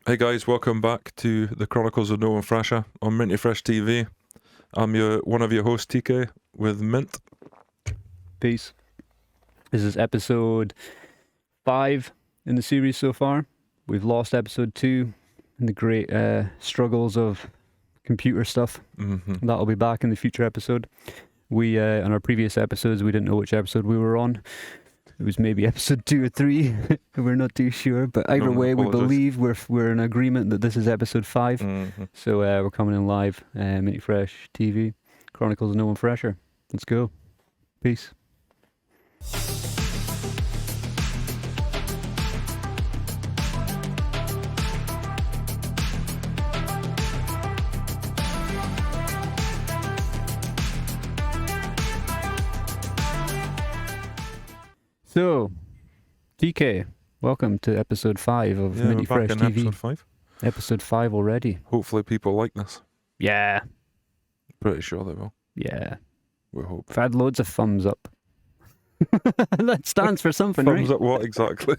Hey guys, welcome back to the Chronicles of Noah and Fresher on Minty Fresh TV. I'm one of your hosts, TK, with Mint. Peace. This is episode 5 in the series so far. We've lost episode 2 in the great struggles of computer stuff. That'll be back in the future episode. We on our previous episodes, we didn't know which episode we were on. It was maybe episode 2 or 3. We're not too sure, but either way, we believe we're in agreement that this is episode 5. So we're coming in live, Minty Fresh TV, Chronicles of Noah and Fresher. Let's go. Peace. So, TK, welcome to episode 5 of Minty Fresh TV. Episode 5. Episode 5 already. Hopefully people like this. Yeah. Pretty sure they will. Yeah. We hope. I've had loads of thumbs up. That stands for something, Thumbs right? up what exactly?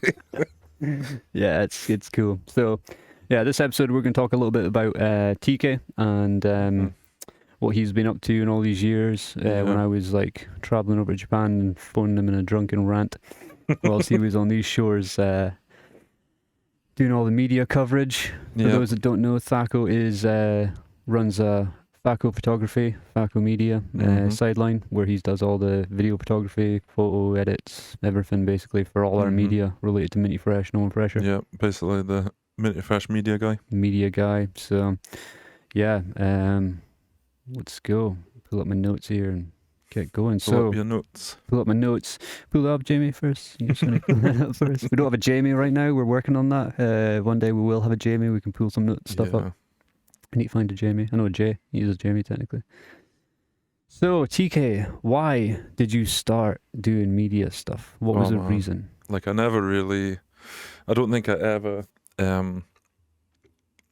Yeah, it's cool. So, yeah, this episode we're going to talk a little bit about TK and what he's been up to in all these years. When I was like traveling over to Japan and phoning him in a drunken rant whilst he was on these shores doing all the media coverage. For those that don't know, THACKO runs THACKO Photography, THACKO Media sideline, where he does all the video photography, photo edits, everything basically for all our media related to Minty Fresh, Noah and Fresher. Yeah, basically the Minty Fresh media guy. Media guy. So, yeah, let's go. Pull up my notes here and get going. Pull up your notes. Pull up my notes. Pull it up, Jamie, first. You just want to pull that up first. We don't have a Jamie right now. We're working on that. One day we will have a Jamie. We can pull some stuff up. I need to find a Jamie. I know a Jay. He uses Jamie technically. So, TK, why did you start doing media stuff? What was the reason? Like I don't think I ever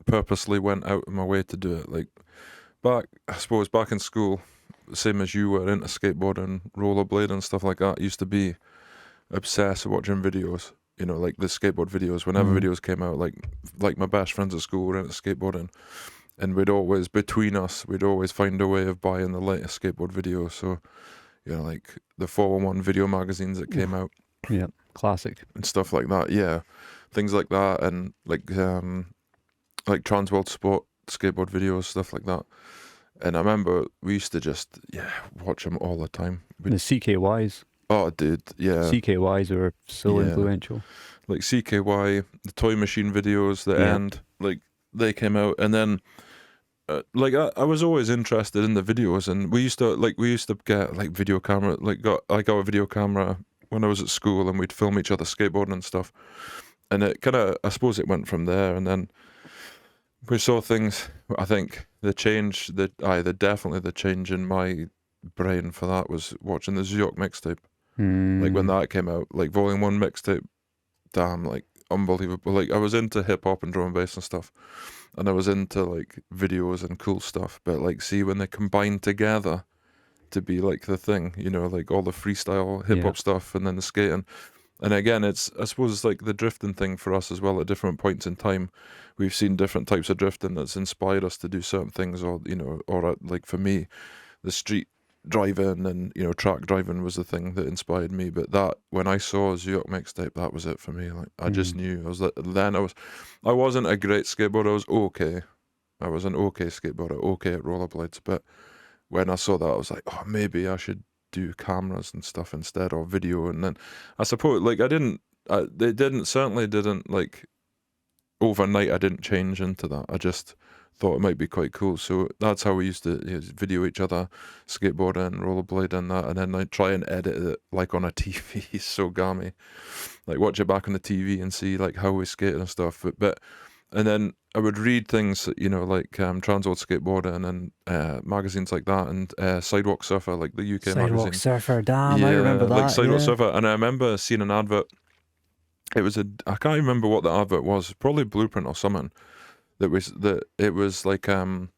purposely went out of my way to do it. Like I suppose back in school, same as you were into skateboarding, rollerblade and stuff like that, I used to be obsessed with watching videos, like the skateboard videos. Whenever videos came out, like my best friends at school were into skateboarding, and we'd always find a way of buying the latest skateboard video. So, like the 411 video magazines that came out. Yeah, classic. And stuff like that, yeah. Things like that, and like Transworld Sport skateboard videos, stuff like that. And I remember we used to just watch them all the time. The CKYs. Oh, dude, yeah. CKYs were so influential. Like CKY, the Toy Machine videos, the end, like they came out, and then I was always interested in the videos, and we used to get like video camera, got a video camera when I was at school, and we'd film each other skateboarding and stuff. And it kind of, I suppose it went from there, and then we saw things. I think the change in my brain for that was watching the Zook mixtape. Like when that came out, like Volume 1 mixtape, damn, like unbelievable. Like I was into hip hop and drum and bass and stuff, and I was into like videos and cool stuff. But like, see, when they combined together to be like the thing, like all the freestyle hip hop stuff and then the skating. And again, I suppose it's like the drifting thing for us as well. At different points in time, we've seen different types of drifting that's inspired us to do certain things, or like for me, the street driving and track driving was the thing that inspired me. But that, when I saw Zook mixtape, that was it for me. Like I just knew. I wasn't a great skateboarder. I was okay. I was an okay skateboarder, okay at rollerblades. But when I saw that, I was like, oh, maybe I should do cameras and stuff instead, or video. And then I suppose like certainly didn't like overnight, I didn't change into that. I just thought it might be quite cool. So that's how we used to video each other skateboarding and rollerblade and that, and then like try and edit it like on a TV. So gammy, like watch it back on the TV and see like how we skated and stuff. But and then I would read things, like Transworld Skateboarding and magazines like that, and Sidewalk Surfer, like the UK Sidewalk magazine. Surfer, damn, I remember that. Like Sidewalk Surfer, and I remember seeing an advert. I can't remember what the advert was, probably Blueprint or something. It was like a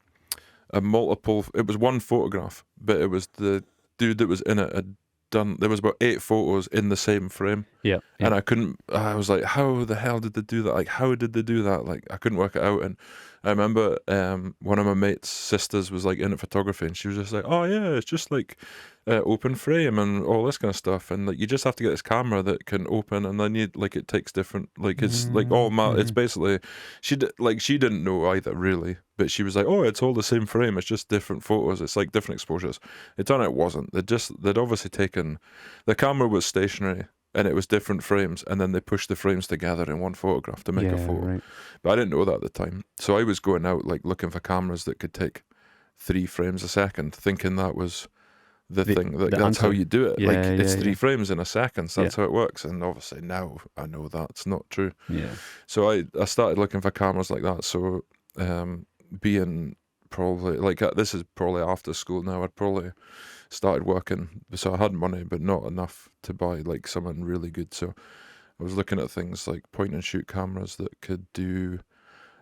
multiple. It was one photograph, but it was the dude that was in it there was about 8 photos in the same frame. Yeah. And I was like, how the hell did they do that? Like, how did they do that? Like, I couldn't work it out. And I remember one of my mate's sisters was like into photography, and she was just like, oh yeah, it's just like open frame and all this kind of stuff. And like, you just have to get this camera that can open, and then it takes different, like, it's like all it's basically, she didn't know either really, but she was like, oh, it's all the same frame, it's just different photos, it's like different exposures. It turned out it wasn't. They'd obviously taken, the camera was stationary, and it was different frames, and then they pushed the frames together in one photograph to make a photo. Right. But I didn't know that at the time. So I was going out like looking for cameras that could take 3 frames a second, thinking that was the thing. That's answer. how you do it. Yeah, like it's yeah, 3 yeah. frames in a second, so that's how it works. And obviously now I know that's not true. Yeah. So I started looking for cameras like that. So being probably like this is probably after school now, I'd probably started working, so I had money but not enough to buy like something really good. So I was looking at things like point and shoot cameras that could do,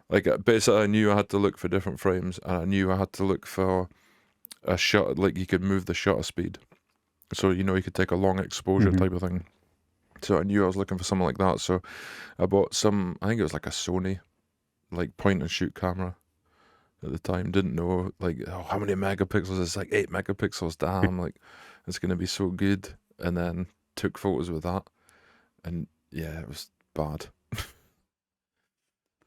like, basically I knew I had to look for different frames, and I knew I had to look for a shot, like you could move the shutter speed, so you could take a long exposure type of thing. So I knew I was looking for something like that. So I bought I think it was like a Sony like point and shoot camera at the time. Didn't know like, oh, how many megapixels. It's like 8 megapixels. Damn, like it's gonna be so good. And then took photos with that, and yeah, it was bad.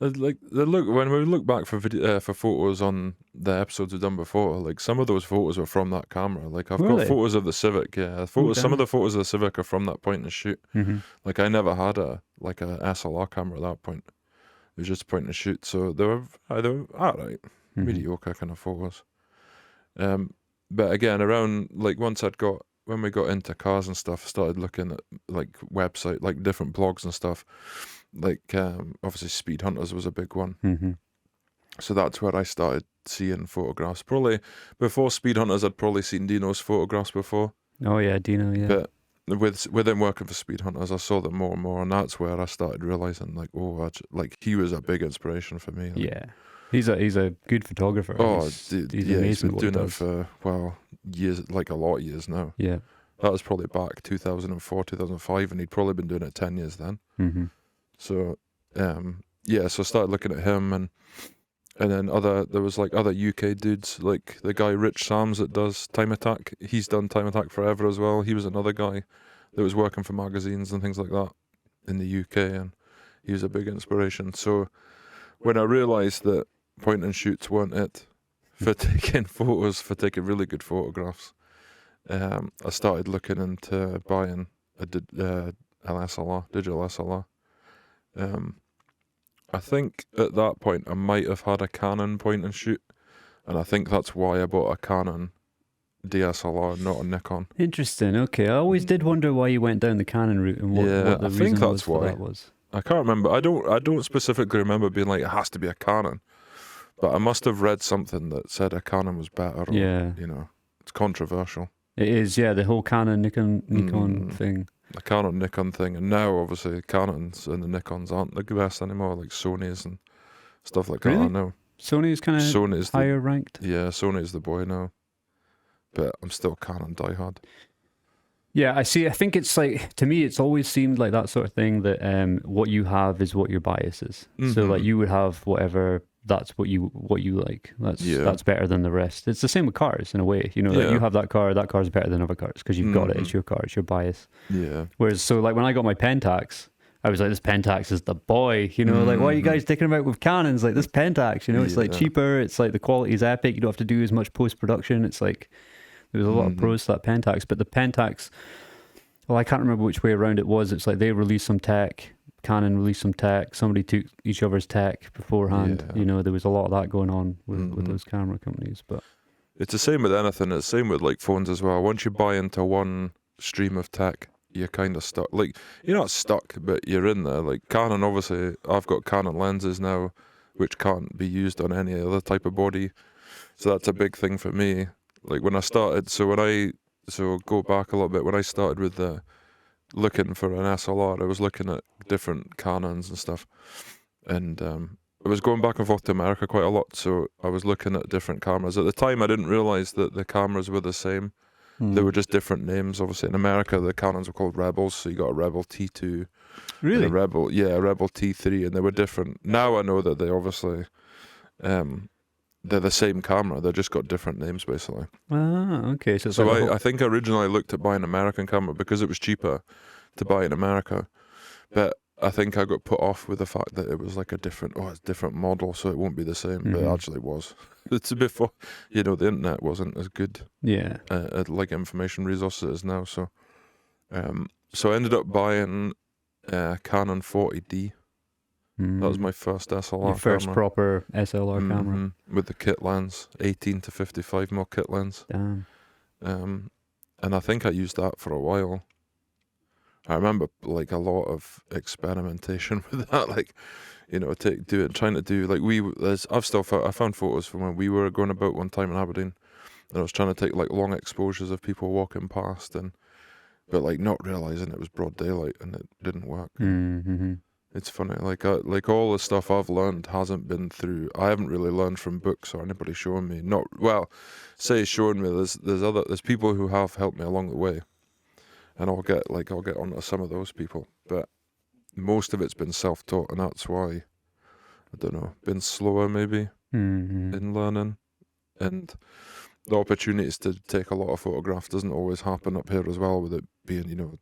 Like when we look back for for photos on the episodes we've done before, like some of those photos were from that camera. Like I've got photos of the Civic. Yeah, some of the photos of the Civic are from that point and shoot. Like I never had a SLR camera at that point. It was just point and shoot. So they were alright, mediocre kind of photos. But again, around like when we got into cars and stuff, started looking at like website, like different blogs and stuff. Like obviously Speed Hunters was a big one. So that's where I started seeing photographs. Probably before Speed Hunters, I'd probably seen Dino's photographs before. Oh yeah, Dino, yeah. But with him working for Speed Hunters, I saw them more and more, and that's where I started realizing like, like he was a big inspiration for me. Like, yeah. He's a good photographer. Oh, he's yeah, he's been doing it for years, like a lot of years now. Yeah. That was probably back 2004, 2005, and he'd probably been doing it 10 years then. So, yeah, so I started looking at him, and then there was like other UK dudes, like the guy Rich Sams that does Time Attack. He's done Time Attack forever as well. He was another guy that was working for magazines and things like that in the UK, and he was a big inspiration. So when I realised that point and shoots weren't it for taking photos, for taking really good photographs, I started looking into buying a digital SLR. I think at that point I might have had a Canon point and shoot, and I think that's why I bought a Canon DSLR, not a Nikon. Interesting. Okay, I always did wonder why you went down the Canon route and what the I reason think that's was why. that was. I can't remember. I don't specifically remember being like it has to be a Canon, but I must have read something that said a Canon was better. Or, Yeah, it's controversial. it is. Yeah, the whole Canon Nikon thing. The Canon Nikon thing, and now obviously Canons and the Nikons aren't the best anymore, like Sony's and stuff like that. I know Sony's kind of higher ranked. Yeah, Sony's the boy now, but I'm still Canon diehard. Yeah, I see. I think it's like, to me, it's always seemed like that sort of thing that what you have is what your bias is. So like you would have whatever, that's what you like. That's better than the rest. It's the same with cars in a way. Like you have that car's better than other cars because you've got it. It's your car. It's your bias. Yeah. Whereas, so like when I got my Pentax, I was like, this Pentax is the boy. Like, why are you guys taking about with Canons? Like this Pentax, it's like cheaper. It's like the quality is epic. You don't have to do as much post production. It's like, there was a lot of pros to that Pentax, but the Pentax, well, I can't remember which way around it was. It's like they released some tech, Canon released some tech, somebody took each other's tech beforehand. There was a lot of that going on with those camera companies. But it's the same with anything. It's the same with like phones as well. Once you buy into one stream of tech, you're kind of stuck. Like, you're not stuck, but you're in there. Like Canon, obviously, I've got Canon lenses now, which can't be used on any other type of body. So that's a big thing for me. Like when I started, so go back a little bit, when I started with looking for an SLR, I was looking at different Canons and stuff, and I was going back and forth to America quite a lot, so I was looking at different cameras. At the time, I didn't realise that the cameras were the same, They were just different names. Obviously, in America, the Canons were called Rebels, so you got a Rebel T2, Really? and a Rebel T3, and they were different. Now I know that they obviously, they're the same camera. They just got different names, basically. Ah, okay. So, I think I originally looked at buying an American camera because it was cheaper to buy in America, but I think I got put off with the fact that it was like it's a different model, so it won't be the same. But it actually was. It's before, the internet wasn't as good. Yeah. At like information resources as now. So, so I ended up buying a Canon 40D. That was my first SLR Your first camera. proper SLR camera. With the kit lens, 18 to 55mm kit lens. Damn. And I think I used that for a while. I remember like a lot of experimentation with that, like, trying to do like I found photos from when we were going about one time in Aberdeen, and I was trying to take like long exposures of people walking past, but like not realizing it was broad daylight and it didn't work. Mm-hmm. It's funny, like all the stuff I've learned hasn't been through. I haven't really learned from books or anybody showing me. Showing me. There's people who have helped me along the way, and I'll get onto some of those people. But most of it's been self-taught, and that's why I don't know, been slower maybe in learning, and the opportunities to take a lot of photographs doesn't always happen up here as well. With it being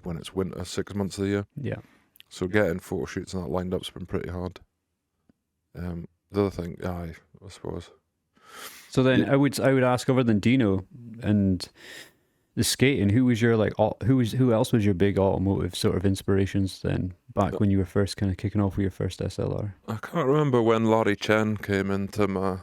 when it's winter, 6 months of the year. Yeah. So getting photo shoots and that lined up's been pretty hard. The other thing, I suppose. So then I would ask, other than Dino and the skating, who else was your big automotive sort of inspirations then, back when you were first kind of kicking off with your first SLR? I can't remember when Larry Chen came into my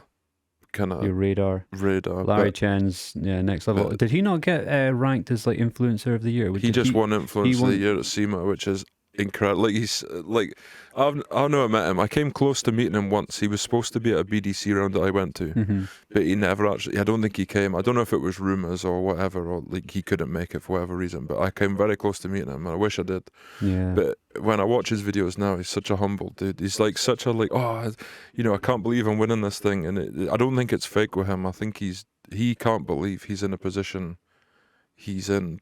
kind of your radar. Larry Chen's next level. Did he not get ranked as like influencer of the year? He just won influencer of the year at SEMA, which is incredible. Like he's like, I know I met him. I came close to meeting him once. He was supposed to be at a BDC round that I went to, but he never actually. I don't think he came. I don't know if it was rumors or whatever, or like he couldn't make it for whatever reason. But I came very close to meeting him, and I wish I did. Yeah. But when I watch his videos now, he's such a humble dude. He's like such a I can't believe I'm winning this thing, and I don't think it's fake with him. I think he can't believe he's in a position he's in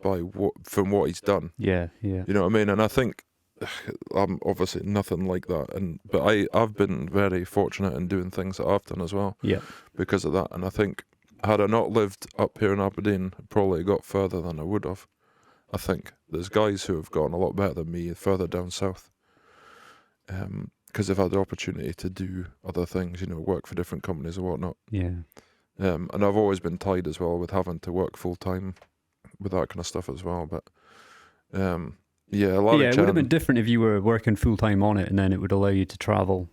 from what he's done. Yeah. You know what I mean? And I think I'm obviously nothing like that, but I've been very fortunate in doing things that I've done as well. Yeah. Because of that, and I think had I not lived up here in Aberdeen, I probably got further than I would have. I think there's guys who have gone a lot better than me further down south, because they've had the opportunity to do other things, work for different companies or whatnot. Yeah. And I've always been tied as well with having to work full time with that kind of stuff as well. But it would have been different if you were working full time on it, and then it would allow you to travel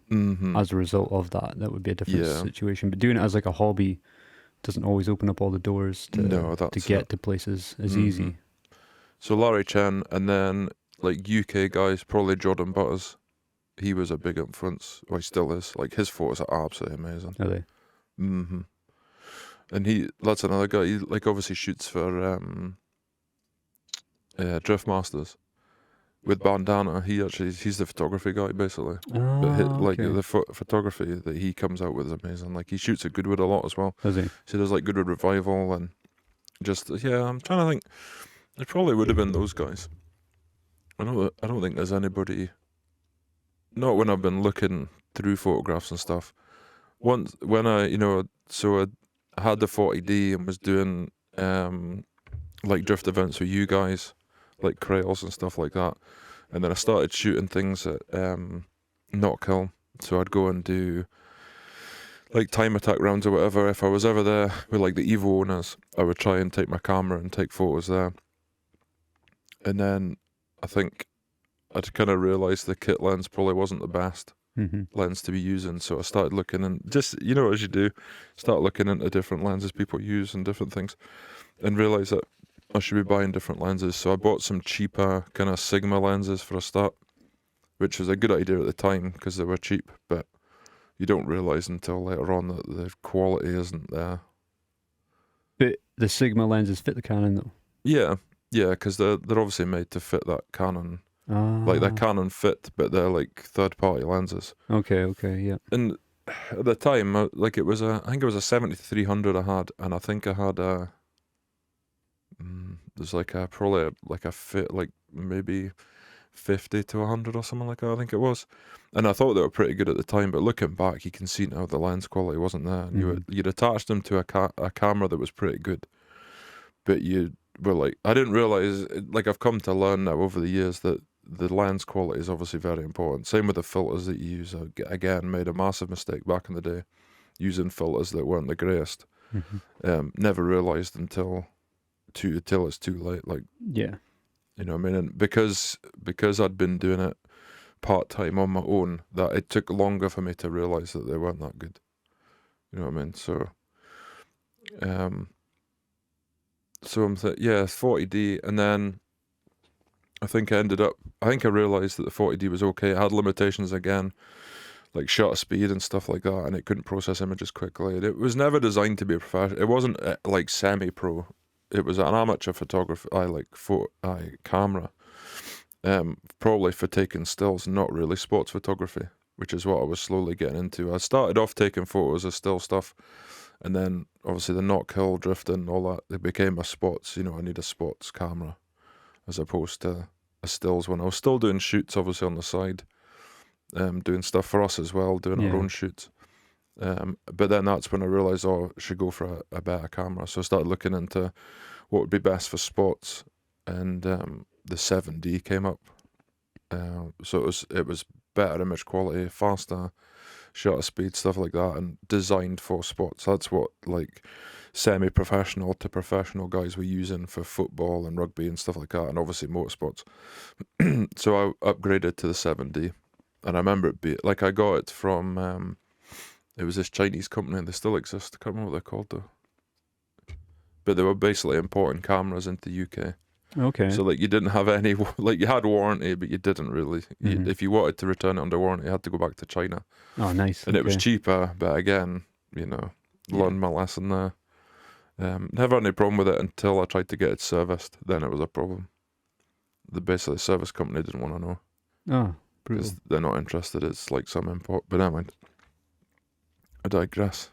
as a result of that. That would be a different situation. But doing it as like a hobby doesn't always open up all the doors to get to places as easy. So Larry Chen, and then like UK guys, probably Jordan Butters. He was a big influence. Well, he still is. Like his photos are absolutely amazing. Are they? And that's another guy. He like obviously shoots for Drift Masters with Bandana. He's the photography guy basically. The photography that he comes out with is amazing. Like he shoots at Goodwood a lot as well. Does he? So he does like Goodwood Revival and just I'm trying to think. It probably would have been those guys. I don't think there's anybody. Not when I've been looking through photographs and stuff. Once when I had the 40D and was doing like drift events with you guys, like Crails and stuff like that, and then I started shooting things at Knockhill. So I'd go and do like time attack rounds or whatever. If I was ever there with like the Evo owners, I would try and take my camera and take photos there. And then I think I'd kind of realised the kit lens probably wasn't the best lens to be using, so I started looking and just, as you do, start looking into different lenses people use and different things, and realised that I should be buying different lenses. So I bought some cheaper kind of Sigma lenses for a start, which was a good idea at the time because they were cheap, but you don't realise until later on that the quality isn't there. But the Sigma lenses fit the Canon though? Yeah, because they're obviously made to fit that Canon. Like they're Canon fit, but they're like third-party lenses. Okay, yeah. And at the time, like I think it was a 70-300 I had, and I think I had a there's like probably like a fit, like maybe 50 to 100 or something like that, I think it was. And I thought they were pretty good at the time, but looking back, you can see now the lens quality wasn't there. And you'd attached them to a camera that was pretty good, but you were like, I didn't realize, like I've come to learn now over the years that the lens quality is obviously very important. Same with the filters that you use. Again, made a massive mistake back in the day using filters that weren't the greatest. Never realized until it's too late. Like, yeah, you know what I mean? And because I'd been doing it part-time on my own, that it took longer for me to realize that they weren't that good. You know what I mean? So I'm 40D, and then I think I realized that the 40D was okay. It had limitations again, like shutter speed and stuff like that, and it couldn't process images quickly. It was never designed to be a professional. It wasn't like semi-pro. It was an amateur photography, camera. Probably for taking stills, not really sports photography, which is what I was slowly getting into. I started off taking photos of still stuff, and then obviously the knock hill, drifting, all that, it became a sports. You know, I need a sports camera as opposed to a stills one. I was still doing shoots, obviously, on the side, doing stuff for us as well, doing our own shoots. But then that's when I realised, I should go for a better camera. So I started looking into what would be best for sports, and the 7D came up. So it was better image quality, faster shutter speed, stuff like that, and designed for sports. That's what like semi-professional to professional guys were using for football and rugby and stuff like that, and obviously motorsports. So I upgraded to the 7D, and I remember it like I got it from it was this Chinese company, and they still exist. I can't remember what they're called though, but they were basically importing cameras into the UK. Okay. So like you didn't have any, like you had warranty, but you didn't really. If you wanted to return it under warranty, you had to go back to China. Oh, nice. And it was cheaper, but again, you know, learned my lesson there. Never had any problem with it until I tried to get it serviced. Then it was a problem. The service company didn't want to know. Oh, brutal. Because they're not interested. It's like some import. But never mind. I digress.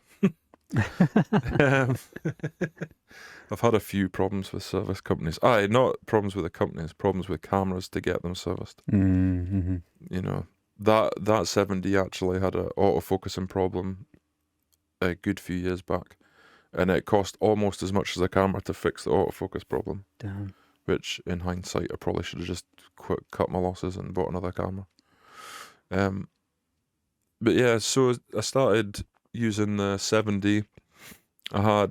I've had a few problems with service companies. Not problems with the companies, problems with cameras to get them serviced. Mm-hmm. You know, that 7D actually had an autofocusing problem a good few years back, and it cost almost as much as a camera to fix the autofocus problem. Damn. Which, in hindsight, I probably should have just cut my losses and bought another camera. But yeah, so I started using the 7D. I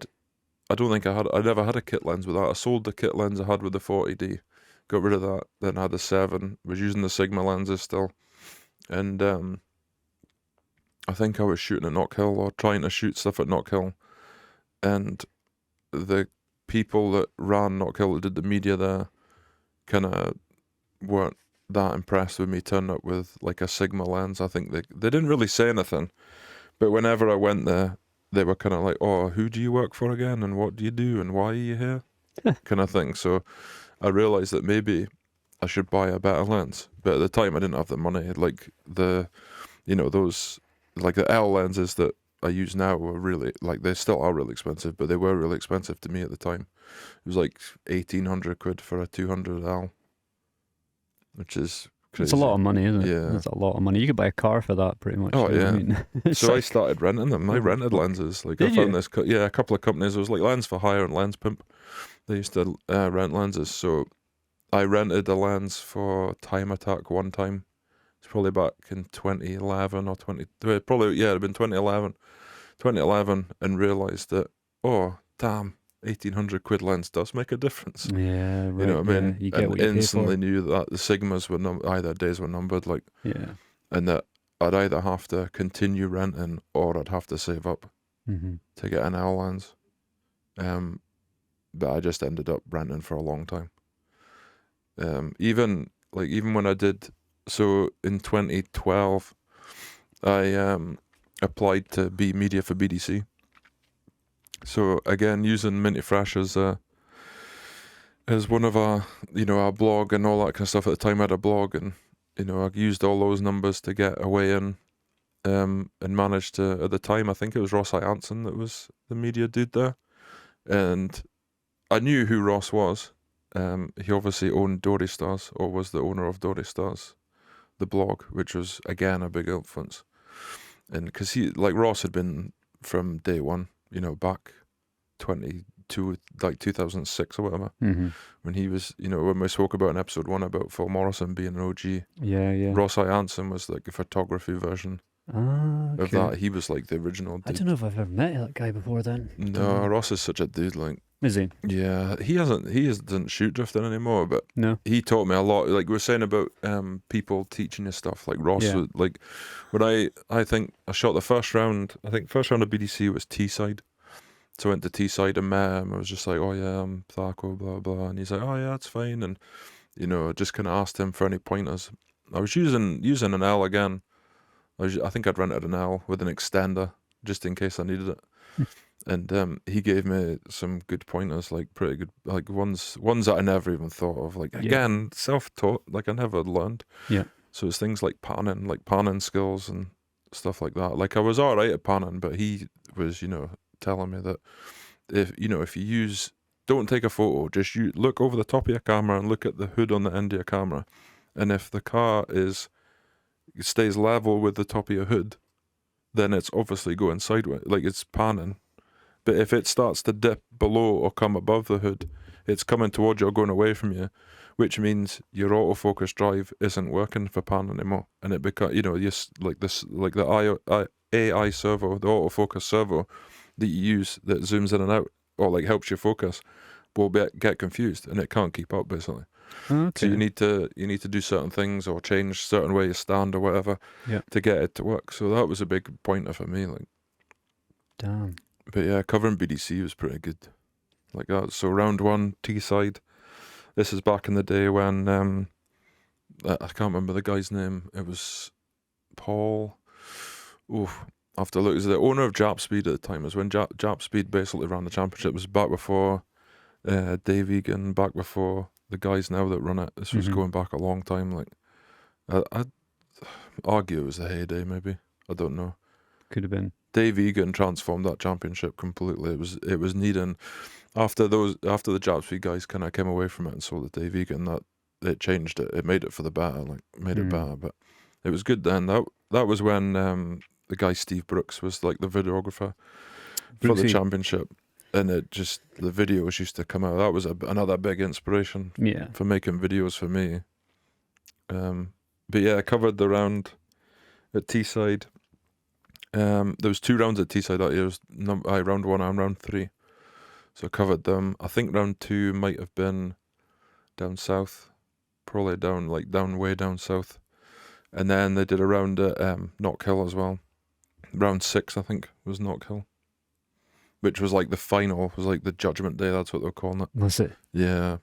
never had a kit lens with that. I sold the kit lens I had with the 40D, got rid of that, then I had the 7, was using the Sigma lenses still, and I think I was shooting at Knock Hill, or trying to shoot stuff at Knock Hill, and the people that ran Knock Hill, that did the media there, kind of weren't that impressed with me turning up with like a Sigma lens. I think they didn't really say anything, but whenever I went there, they were kind of like, oh, who do you work for again, and what do you do, and why are you here, kind of thing. So I realized that maybe I should buy a better lens, but at the time I didn't have the money. Like those, like the L lenses that I use now were really, like, they still are really expensive, but they were really expensive to me at the time. It was like 1,800 quid for a 200 L, which is crazy. It's a lot of money, isn't it? Yeah. It's a lot of money. You could buy a car for that, pretty much. Oh, you know what yeah. I mean? So I started renting them. I rented lenses. Like, I Did found you? this, a couple of companies. It was like Lens for Hire and Lens Pimp. They used to rent lenses. So I rented a lens for Time Attack one time. It's probably back in 2011 or it'd have been 2011, and realised that, oh, damn, 1,800 quid lens does make a difference. Yeah, right. You know what I mean? You get and what you instantly pay for. knew that the Sigmas were either days were numbered, like, Yeah. and that I'd either have to continue renting or I'd have to save up Mm-hmm. to get an L lens. But I just ended up renting for a long time. Even when I did, so in 2012, I applied to be media for BDC. So again, using Minty Fresh as one of our blog and all that kind of stuff. At the time I had a blog, and I used all those numbers to get a way in, and managed to, at the time, I think it was Ross Hansen that was the media dude there, and I knew who Ross was. He obviously owned Dory Stars, or was the owner of Dory Stars, the blog, which was again a big influence. And because he, like Ross, had been from day one, back 2006 or whatever, when he was, when we spoke about in episode 1 about Phil Morrison being an OG. Yeah. Ross I. Anson was like a photography version of that. He was like the original dude. I don't know if I've ever met that guy before then. No, Ross is such a dude. Like, is he? Yeah, he doesn't shoot drifting anymore, but no, he taught me a lot. Like we were saying about people teaching you stuff. Like Ross, was, like when I think I shot the first round. I think first round of BDC was T-side. So I went to T-side and met him. I was just like, oh yeah, I'm THACKO, blah blah, and he's like, oh yeah, that's fine. And just kind of asked him for any pointers. I was using an L again. I think I'd rented an L with an extender just in case I needed it. And he gave me some good pointers, like pretty good, like ones that I never even thought of. Like again, self-taught, like I never learned. Yeah. So it's things like panning skills and stuff like that. Like I was all right at panning, but he was, telling me that if you don't take a photo, just look over the top of your camera and look at the hood on the end of your camera, and if the car stays level with the top of your hood, then it's obviously going sideways, like it's panning. But if it starts to dip below or come above the hood, it's coming towards you or going away from you, which means your autofocus drive isn't working for pan anymore, and it becomes like the AI servo, the autofocus servo that you use that zooms in and out or like helps you focus, will get confused and it can't keep up basically. Okay. So you need to do certain things or change certain way you stand or whatever to get it to work. So that was a big pointer for me. Like, damn. But yeah, covering BDC was pretty good. Like that. So round 1, T-side. This is back in the day when I can't remember the guy's name. It was Paul. Oof. I have to look. It was the owner of Jap Speed at the time. It was when Jap Speed basically ran the championship. It was back before Dave Egan, back before the guys now that run it. This was going back a long time. Like I'd argue it was the heyday. Maybe, I don't know. Could have been. Dave Egan transformed that championship completely. It was needing after the Jap Speed guys kind of came away from it and saw the Dave Egan, that it changed it. It made it for the better. Like made it better. But it was good then. That was when the guy Steve Brooks was like the videographer for the championship, and the videos used to come out. That was another big inspiration for making videos for me. But yeah, I covered the round at T-side. There was 2 rounds at T-side that year. It was round 1 and round 3. So I covered them. I think round 2 might have been down south, probably way down south. And then they did a round at Knock Hill as well. Round 6, I think, was Knock Hill, which was like the final, was like the judgment day. That's what they were calling it. Was it? Yeah.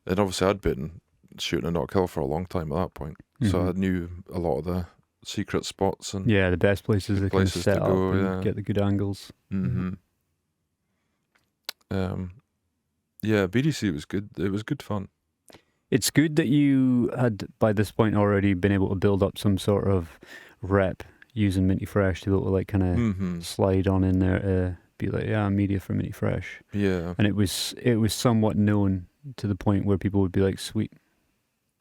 And obviously I'd been shooting at Knock Hill for a long time at that point, so I knew a lot of the secret spots and the best places to set up and get the good angles. Yeah, BDC was good. It was good fun. It's good that you had by this point already been able to build up some sort of rep using Minty Fresh to be able to like kind of slide on in there to be like, yeah, I'm media for Minty Fresh. Yeah. And it was somewhat known to the point where people would be like, sweet.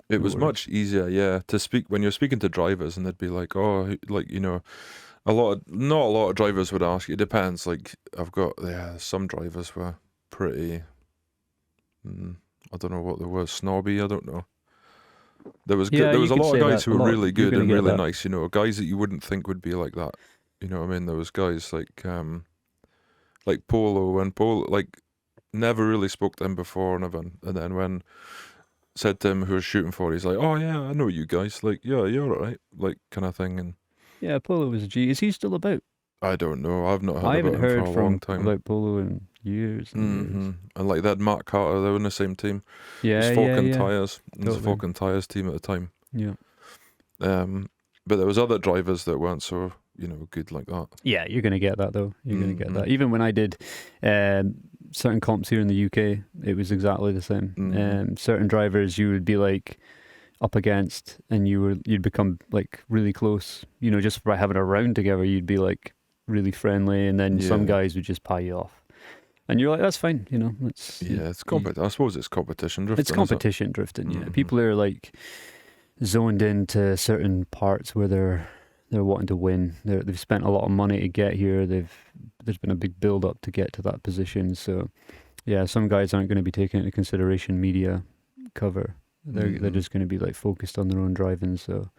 It was much easier, to speak when you're speaking to drivers, and they'd be like, oh, like, not a lot of drivers would ask you. It depends. Like I've got some drivers were pretty, I don't know what the word, snobby. I don't know. There was a lot of guys who were really good and really nice. Guys that you wouldn't think would be like that. You know what I mean? There was guys like Polo, and Polo like never really spoke to him before, and then when said to him who was shooting for, he's like, oh yeah, I know you guys. Like, yeah, you're all right, like kind of thing. And yeah, Polo was a G. Is he still about? I don't know. I've not heard about him for a long time. About Polo in years. And like that Matt Carter, they were in the same team. Yeah, it was Falcon Tires. It was the Falcon Tires team at the time. Yeah. But there was other drivers that weren't so good like that. Yeah, you're gonna get that though. You're gonna get that. Even when I did certain comps here in the UK, it was exactly the same. Certain drivers you would be like up against, and you'd become like really close. Just by having a round together, you'd be like really friendly, and then some guys would just pie you off. And you're like, that's fine, It's it's I suppose it's competition drifting. It's competition drifting. Yeah, Mm-hmm. people are like zoned into certain parts where they're wanting to win. They've spent a lot of money to get here. There's been a big build up to get to that position. So yeah, some guys aren't going to be taking into consideration media cover. They're just going to be like focused on their own driving. So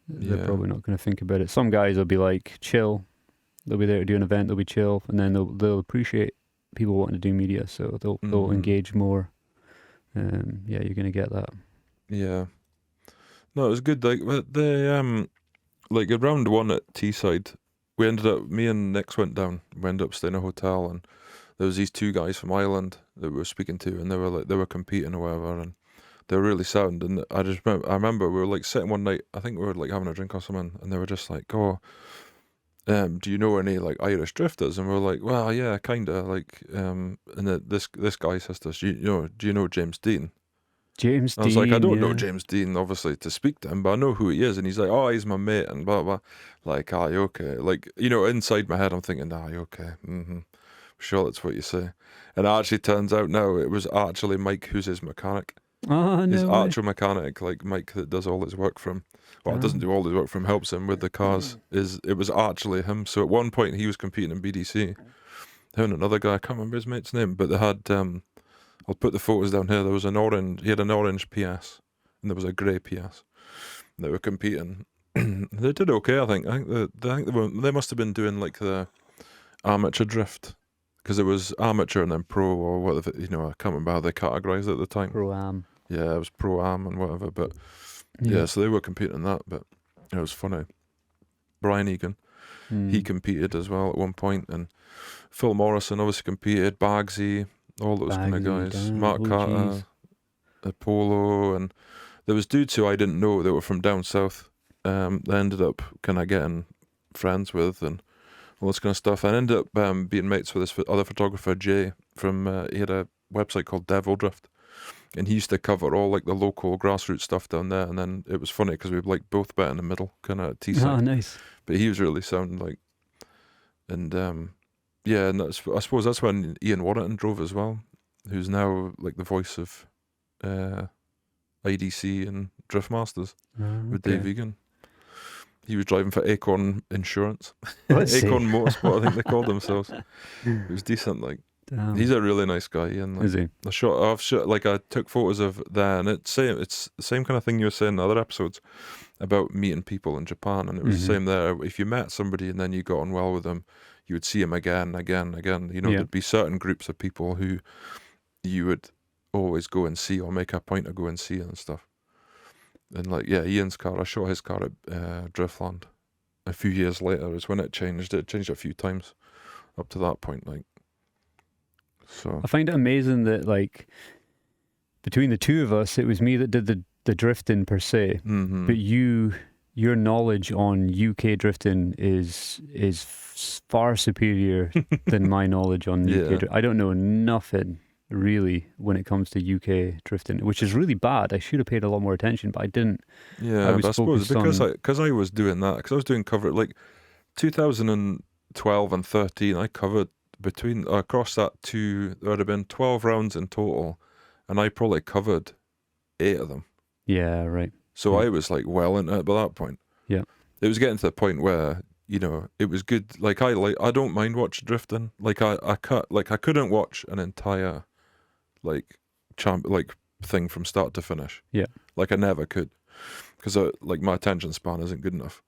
they're probably not going to think about it. Some guys will be like chill. They'll be there to do an event. They'll be chill, and then they'll appreciate people wanting to do media. So they'll engage more. Yeah, you're going to get that. Yeah. No, it was good. Like like at round one at Teesside, me and Nix went down. We ended up staying in a hotel, and there was these two guys from Ireland that we were speaking to, and they were competing or whatever, and they were really sound. And I remember we were like sitting one night. I think we were like having a drink or something, and they were just like, "Oh, do you know any like Irish drifters?" And we were like, "Well, yeah, kinda." Like, and this guy says to us, "Do you know James Dean?" James Dean. I was like, I don't know James Dean, obviously, to speak to him, but I know who he is. And he's like, oh, he's my mate, and blah, blah. Like, aye, okay. Like, inside my head, I'm thinking, aye, okay. Sure, that's what you say. And it actually turns out now it was actually Mike who's his mechanic. Oh, no his way. actual mechanic, like Mike that does all his work for him. Well, doesn't do all his work for him, helps him with the cars. It was actually him. So at one point he was competing in BDC. Him and another guy, I can't remember his mate's name, but they had... I'll put the photos down here. There was he had an orange PS, and there was a grey PS. They were competing. They did okay, I think. I think they must have been doing like the amateur drift, because it was amateur and then pro or whatever. I can't remember how they categorised it at the time. Pro-am. Yeah, it was pro-am and whatever. But yeah, so they were competing in that. But it was funny. Brian Egan, he competed as well at one point, and Phil Morrison obviously competed. Bagsy. All those kind of guys. Mark Carter, Apollo, and there was dudes who I didn't know that were from down south. They ended up kind of getting friends with and all this kind of stuff. And I ended up being mates with this other photographer, Jay, from he had a website called Devil Drift, and he used to cover all like the local grassroots stuff down there. And then it was funny because we like both bet in the middle, kind of Teesside. Oh, nice. But he was really sound like, and yeah, and I suppose that's when Ian Warrington drove as well, who's now like the voice of IDC and Drift Masters with Dave Egan. He was driving for Acorn Insurance. Acorn Motorsport, I think they called themselves. It was decent, like. Damn. He's a really nice guy, Ian. Like, is he? I took photos of there, and it's the same kind of thing you were saying in other episodes about meeting people in Japan, and it was the same there. If you met somebody and then you got on well with them, you would see him again. There'd be certain groups of people who you would always go and see or make a point to go and see and stuff. And like, yeah, Ian's car, I shot his car at Driftland a few years later is when it changed. It changed a few times up to that point, like. So I find it amazing that like between the two of us, it was me that did the drifting per se, but your knowledge on UK drifting is far superior than my knowledge on UK. I don't know nothing really when it comes to UK drifting, which is really bad. I should have paid a lot more attention, but I didn't. Yeah, I suppose because I was doing that, because I was doing cover like 2012 and 13. I covered across that there would have been 12 rounds in total, and I probably covered 8 of them. Yeah, right. So I was like well into it by that point. Yeah, it was getting to the point where it was good. Like I don't mind watching drifting. Like I couldn't watch an entire thing from start to finish. Yeah, like I never could, because like my attention span isn't good enough.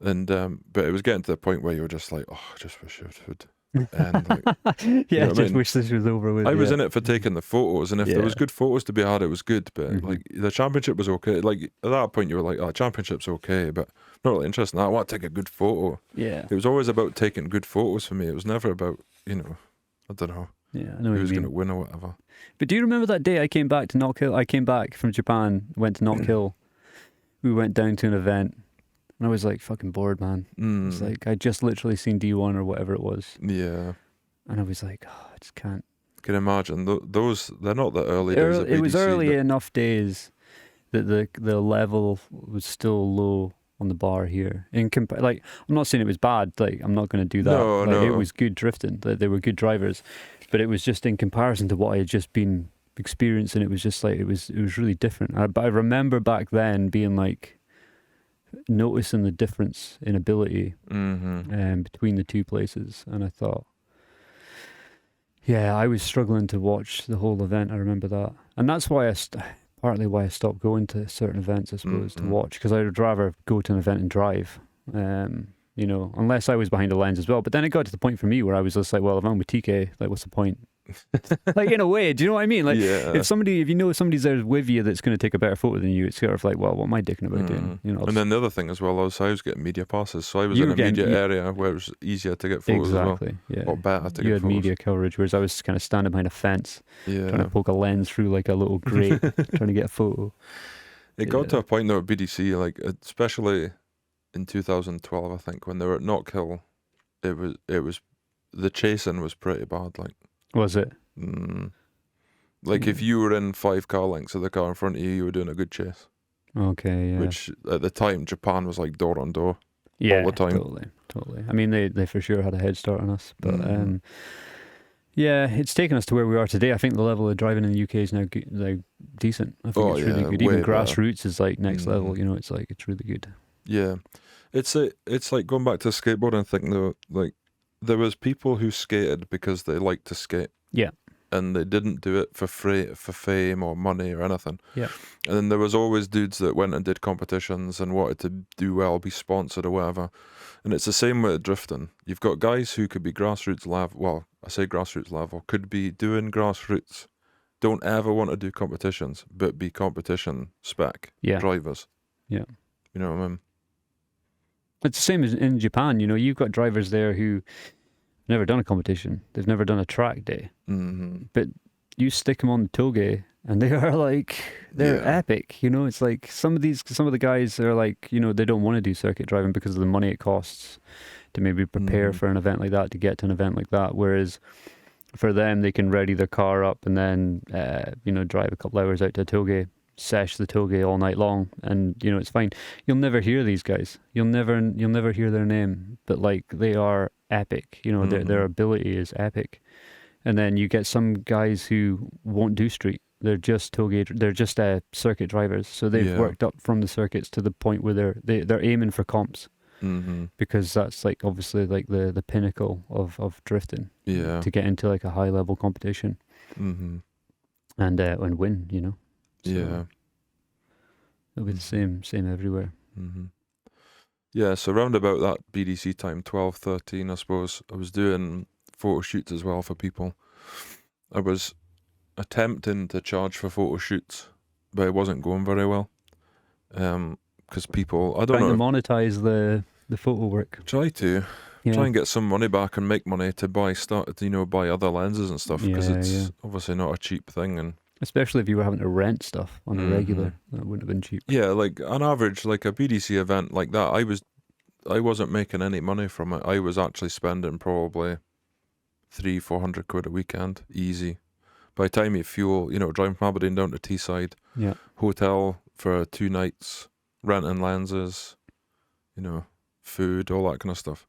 And but it was getting to the point where you were just like, oh, I just wish it would. And I just wish this was over with. I was in it for taking the photos, and if there was good photos to be had, it was good. But like the championship was okay. Like at that point, you were like, "Oh, championship's okay," but I'm not really interested in that. I want to take a good photo. Yeah, it was always about taking good photos for me. It was never about I don't know. Yeah, I know who was going to win or whatever. But do you remember that day I came back to Knock Hill? I came back from Japan, went to Knock Hill. We went down to an event. And I was like fucking bored, man. It's like I just literally seen D1 or whatever it was. Yeah. And I was like, oh, I just can't. Can imagine those. They're not the early days of BDC. It was early enough days that the level was still low, on the bar here. Like, I'm not saying it was bad. Like, I'm not going to do that. No, like, no. It was good drifting. They were good drivers, but it was just in comparison to what I had just been experiencing. It was just like it was really different. But I remember back then being like noticing the difference in ability between the two places, and I thought, yeah, I was struggling to watch the whole event. I remember that, and that's why partly why I stopped going to certain events, I suppose, to watch, because I would rather go to an event and drive, you know, unless I was behind a lens as well. But then it got to the point for me where I was just like, well, if I'm with TK, like, what's the point? Like, in a way, do you know what I mean? Like, if you know somebody's there with you that's going to take a better photo than you, it's sort of like, well, what am I dicking about doing? You know. And then the other thing as well, I was getting media passes, so I was in a media area where it was easier to get photos as well. Yeah. Or better to you get had photos. Media coverage, whereas I was kind of standing behind a fence, trying to poke a lens through like a little grate, trying to get a photo. It got to a point though at BDC, like especially in 2012, I think, when they were at Knock Hill, it was the chasing was pretty bad. Like, was it? Like if you were in 5 car lengths of the car in front of you, you were doing a good chase. Okay, yeah. Which at the time, Japan was like door on door. Yeah, all the time. Totally. I mean, they for sure had a head start on us, but yeah, it's taken us to where we are today. I think the level of driving in the UK is now like decent. I think it's really good. Even grassroots is like next level. You know, it's really good. Yeah, it's like going back to skateboarding thing though. Like there was people who skated because they liked to skate. Yeah. And they didn't do it for fame or money or anything. Yeah. And then there was always dudes that went and did competitions and wanted to do well, be sponsored or whatever. And it's the same with drifting. You've got guys who could be grassroots level. Well, I say grassroots level, could be doing grassroots. Don't ever want to do competitions, but be competition spec drivers. Yeah. You know what I mean? It's the same as in Japan. You know, you've got drivers there who never done a competition. They've never done a track day. But you stick them on the toge and they are like, they're epic. You know, it's like some of the guys are like, you know, they don't want to do circuit driving because of the money it costs to maybe prepare for an event like that, to get to an event like that. Whereas for them, they can ready their car up and then, you know, drive a couple hours out to a toge, sesh the toge all night long, and you know, it's fine. You'll never hear these guys. You'll never hear their name, but like they are epic. You know, their ability is epic. And then you get some guys who won't do street. They're just toge. They're just circuit drivers. So they've worked up from the circuits to the point where they're aiming for comps, because that's like obviously like the pinnacle of drifting. Yeah. To get into like a high level competition. And win. You know. So it'll be the same everywhere. Yeah, so round about that BDC time, 12, 13, I suppose, I was doing photo shoots as well for people. I was attempting to charge for photo shoots, but it wasn't going very well. Because people, I don't know. Trying to monetize the photo work. Try to. Try and get some money back and make money to buy other lenses and stuff, because it's obviously not a cheap thing. And especially if you were having to rent stuff on a regular, that wouldn't have been cheap. Yeah, like on average, like a BDC event like that, I wasn't making any money from it. I was actually spending probably 300-400 quid a weekend, easy. By the time you fuel, you know, driving from Aberdeen down to Teesside, hotel for 2 nights, renting lenses, you know, food, all that kind of stuff.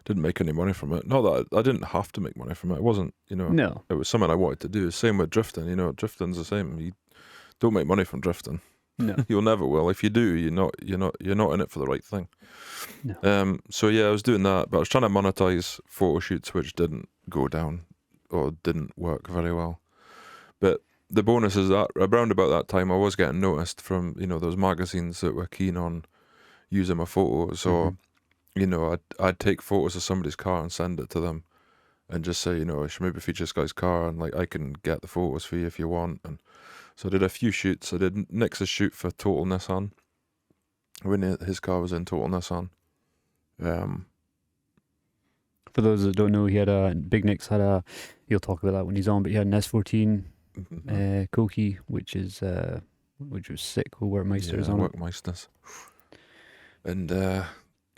Didn't make any money from it. Not that I didn't have to make money from it. It wasn't, you know. No. It was something I wanted to do. Same with drifting. You know, drifting's the same. You don't make money from drifting. No. You'll never will. If you do, you're not in it for the right thing. No. So yeah, I was doing that, but I was trying to monetize photo shoots, which didn't go down or didn't work very well. But the bonus is that around about that time, I was getting noticed from, you know, those magazines that were keen on using my photos, or you know, I'd take photos of somebody's car and send it to them, and just say, you know, I should maybe feature this guy's car, and like I can get the photos for you if you want. And so I did a few shoots. I did Nick's shoot for Total Nissan when his car was in Total Nissan. For those that don't know, Big Nick's had a. He'll talk about that when he's on, but he had an S14 Koki, which was sick with Workmeisters on it. Workmeisters. And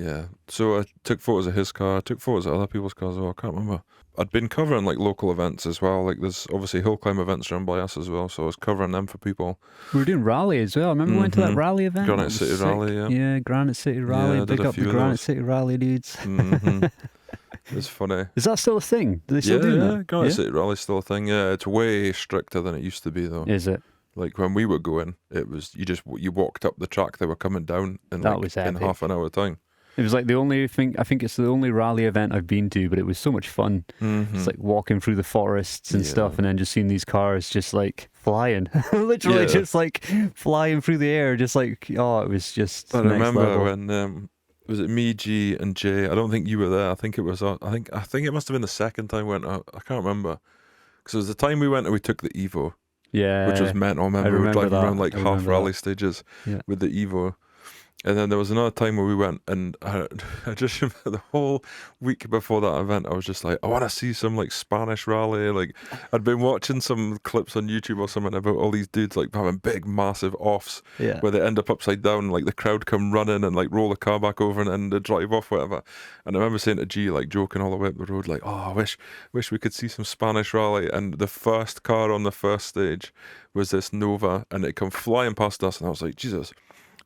Yeah. So I took photos of his car. I took photos of other people's cars as well. I can't remember. I'd been covering like local events as well. Like there's obviously hill climb events around by us as well. So I was covering them for people. We were doing rally as well. I remember we went to that rally event. Granite That was City sick. Rally, yeah. Yeah, Granite City Rally. Yeah, I did Big a up the few of Granite those. City Rally dudes. It's funny. Is that still a thing? Do they still do that? Granite City Rally's still a thing. Yeah, it's way stricter than it used to be though. Is it? Like when we were going, it was you walked up the track they were coming down in That like was in epic. half an hour time. It was like the only thing, I think it's the only rally event I've been to, but it was so much fun. It's like walking through the forests and stuff, and then just seeing these cars just like flying, literally just like flying through the air, just like, oh, it was just I next remember level. when was it me, G, and Jay? I don't think you were there. I think it was. I think it must have been the second time we went. I can't remember because it was the time we went and we took the Evo. Yeah, which was mental. I remember we were driving around like half rally stages with the Evo. And then there was another time where we went, and I just remember the whole week before that event, I was just like, I want to see some like Spanish rally. Like I'd been watching some clips on YouTube or something about all these dudes like having big, massive offs where they end up upside down, and, like the crowd come running and like roll the car back over and then they drive off, whatever. And I remember saying to G, like joking all the way up the road, like, oh, I wish we could see some Spanish rally. And the first car on the first stage was this Nova, and it come flying past us, and I was like, Jesus.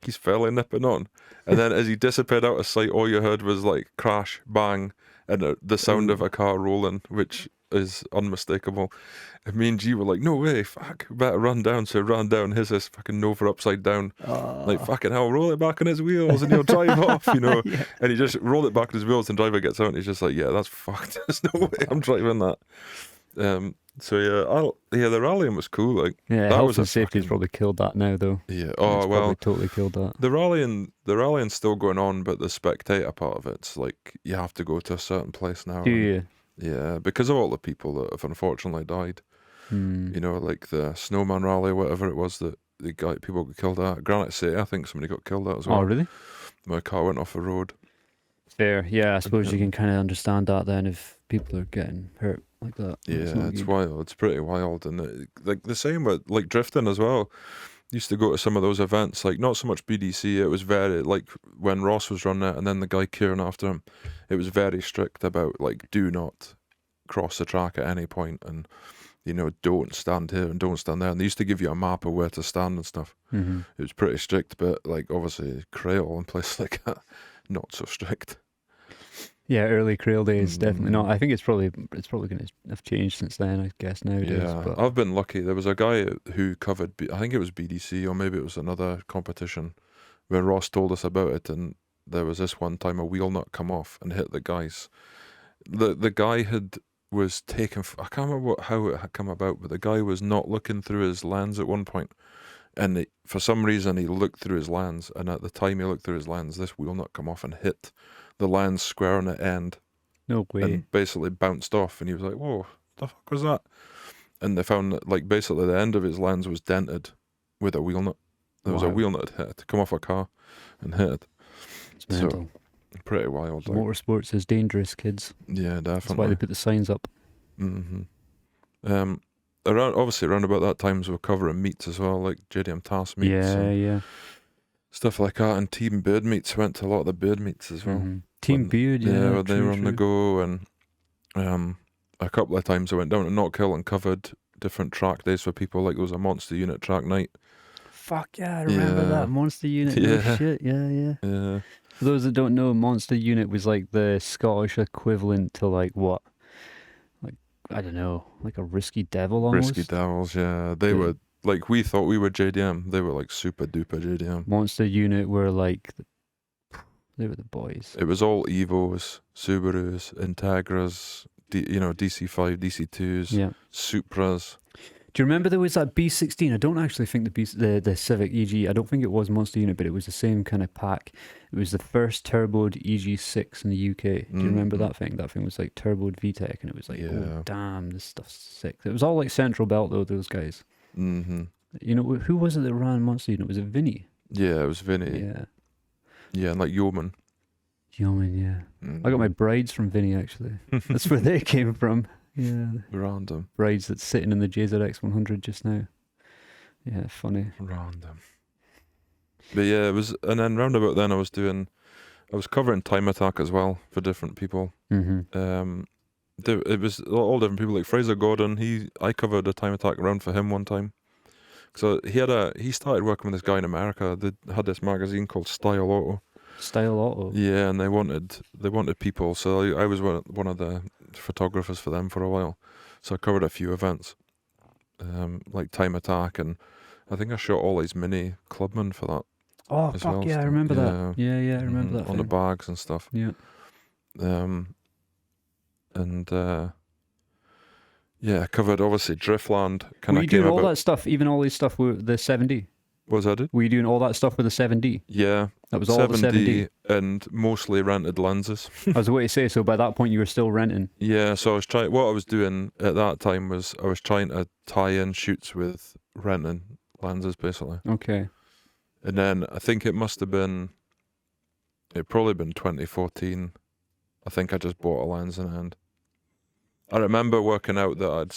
He's fairly nipping on, and then as he disappeared out of sight, all you heard was like crash, bang, and the sound of a car rolling, which is unmistakable. And me and G were like, "No way, fuck, we better run down." So we ran down. His fucking Nova upside down, like fucking hell, roll it back on his wheels, and he'll drive off, you know. And he just rolled it back on his wheels, and driver gets out, and he's just like, "Yeah, that's fucked. There's no way I'm driving that." So the rallying was cool. Like that health and safety's probably killed that now, though. Yeah. Oh well, totally killed that. The rallying's still going on, but the spectator part of it's like you have to go to a certain place now. Do you? Yeah, because of all the people that have unfortunately died. You know, like the Snowman Rally, whatever it was that people got killed at. Granite City, I think somebody got killed at as well. Oh really? My car went off the road. Fair. Yeah, I suppose you can kind of understand that then if people are getting hurt like that. Yeah, it's wild. It's pretty wild, and like the same with like drifting as well. Used to go to some of those events, like not so much BDC. It was very like when Ross was running it, and then the guy Kieran after him. It was very strict about like do not cross the track at any point, and you know don't stand here and don't stand there. And they used to give you a map of where to stand and stuff. It was pretty strict, but like obviously Crail and places like that, not so strict. Yeah, early Crail days, definitely not. I think it's probably going to have changed since then, I guess, nowadays. Yeah, but I've been lucky. There was a guy who covered, I think it was BDC or maybe it was another competition, where Ross told us about it, and there was this one time a wheel nut come off and hit the guys. The guy was taken, I can't remember how it had come about, but the guy was not looking through his lens at one point, and for some reason he looked through his lens, and at the time he looked through his lens, this wheel nut come off and hit the lens square on the end. No way. And basically bounced off, and he was like, "Whoa, what the fuck was that?" And they found that like basically the end of his lens was dented with a wheel nut. There was a wheel nut that hit, come off a car and hit it. It's mental. So, pretty wild. Like. Motorsports is dangerous, kids. Yeah, definitely. That's why they put the signs up. Around about that time, we were covering meets as well, like JDM Task meets. Yeah. Stuff like that, and Team Beard meets. Went to a lot of the Beard meets as well. Team Beard, yeah, they were on the go, and a couple of times I went down to Knockhill and covered different track days for people. Like there was a Monster Unit track night. Fuck yeah, I remember that Monster Unit. No shit, yeah. For those that don't know, Monster Unit was like the Scottish equivalent to like what? Like I don't know, like a Risky Devil almost. Risky Devils, yeah. They were like we thought we were JDM. They were like super duper JDM. Monster Unit were like they were the boys. It was all Evos, Subarus, Integras, DC5, DC2s, Supras. Do you remember there was that B16? I don't actually think the Civic EG, I don't think it was Monster Unit, but it was the same kind of pack. It was the first turboed EG6 in the UK. Do you remember that thing? That thing was like turboed VTEC, and it was like, oh damn, this stuff's sick. It was all like Central Belt though, those guys. You know, who was it that ran Monster Unit? Was it Vinny? Yeah, it was Vinny. Yeah, and like Yeoman. Yeah. I got my brides from Vinny actually. That's where they came from. Yeah. Random. Brides that's sitting in the JZX 100 just now. Yeah, funny. Random. But yeah, it was, and then roundabout then I was doing I was covering time attack as well for different people. It was all different people. Like Fraser Gordon, I covered a time attack round for him one time. So he started working with this guy in America. They had this magazine called Style Auto. Style Auto. Yeah, and they wanted people. So I was one of the photographers for them for a while. So I covered a few events, like time attack, and I think I shot all these mini clubmen for that. Oh fuck well, yeah, I remember that. Yeah, I remember that. On the bags and stuff. Yeah. Yeah, I covered obviously Driftland. Were you doing all that stuff, even all these stuff with the 7D? What was that? Dude? Were you doing all that stuff with the 7D? Yeah. That was all the 7D? And mostly rented lenses. I was waiting to say, so by that point you were still renting? Yeah, so what I was doing at that time was I was trying to tie in shoots with renting lenses, basically. Okay. And then I think it probably been 2014. I think I just bought a lens in hand. I remember working out that I'd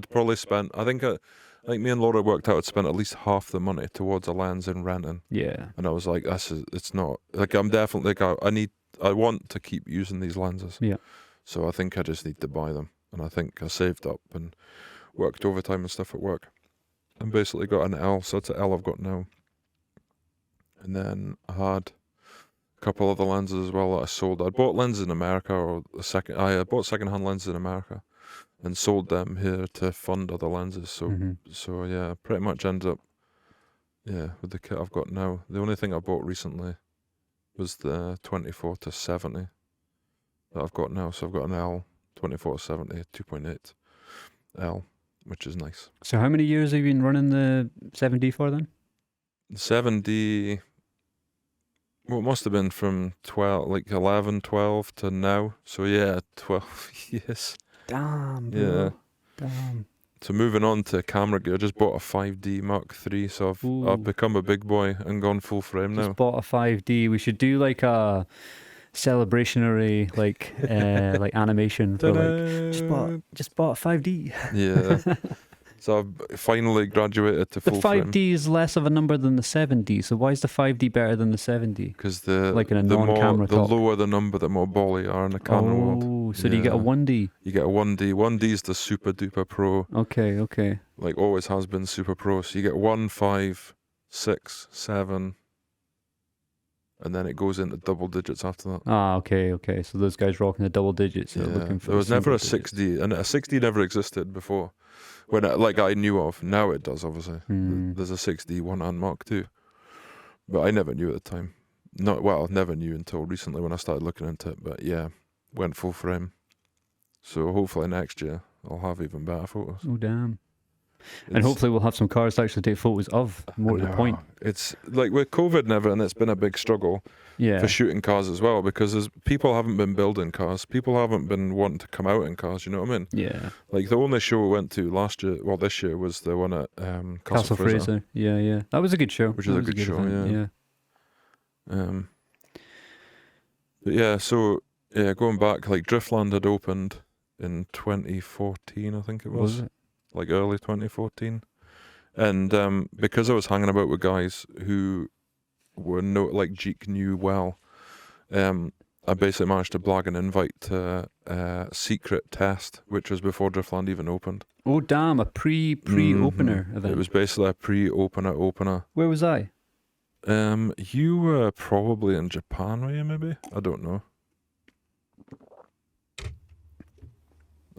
probably spent, I think me and Laura worked out I'd spent at least half the money towards a lens in renting. Yeah. And I was like, it's not, like I'm definitely, like I want to keep using these lenses. Yeah. So I think I just need to buy them. And I think I saved up and worked overtime and stuff at work. And basically got an L, so it's an L I've got now. And then I had a couple other lenses as well that I sold. I bought lenses in America, I bought secondhand lenses in America and sold them here to fund other lenses. So yeah, pretty much ended up with the kit I've got now. The only thing I bought recently was the 24 to 70 that I've got now. So I've got an L 24 to 70 2.8 L, which is nice. So how many years have you been running the 7D for then? 7D, well, it must have been from 11, 12 to now. So yeah, 12 years. Damn, bro. Yeah. Damn. So moving on to camera gear, I just bought a 5D Mark III, so I've become a big boy and gone full frame now. Just bought a 5D. We should do like a celebrationary like animation for like just bought a 5D. Yeah. So I've finally graduated to full frame. The 5D is less of a number than the 7D, so why is the 5D better than the 7D? Because like in a non-camera the lower the number, the more ball you are in the camera world. Oh, so do you get a 1D? You get a 1D. 1D is the super duper pro. Okay. Like always has been super pro. So you get 1, 5, 6, 7, and then it goes into double digits after that. Ah, okay. So those guys rocking the double digits. Yeah. Looking for there was never a 6D, and a 6D never existed before. When I knew of. Now it does, obviously. There's a 6D one-hand Mark II. But I never knew at the time. Never knew until recently when I started looking into it. But yeah, went full frame. So hopefully next year I'll have even better photos. Oh, damn. And hopefully we'll have some cars to actually take photos of, more to the point. It's like with COVID and everything, it's been a big struggle for shooting cars as well, because people haven't been building cars. People haven't been wanting to come out in cars, you know what I mean? Yeah. Like the only show we went to this year was the one at Castle Fraser. Yeah. That was a good show. Which is a good show, But yeah, so going back, like Driftland had opened in 2014, I think it was. Was it? Like early 2014, and because I was hanging about with guys who were Jeek knew well, I basically managed to blag an invite to a secret test, which was before Driftland even opened. Oh damn, a pre-opener event. It was basically a pre-opener. Where was I? You were probably in Japan, were you? Maybe, I don't know.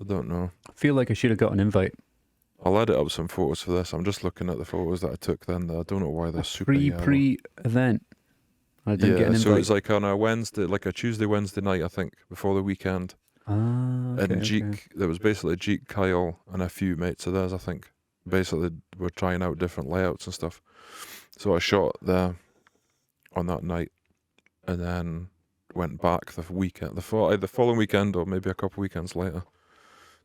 I feel like I should have got an invite. I'll edit up some photos for this. I'm just looking at the photos that I took then. I don't know why they're super yellow. Pre-event. I didn't get an invite. So it's like on a Wednesday, like a Tuesday, Wednesday night, I think, before the weekend. Okay, and Jeek, there was basically Jeek, Kyle, and a few mates of theirs, I think. Basically, we're trying out different layouts and stuff. So I shot there on that night, and then went back the following weekend, or maybe a couple weekends later,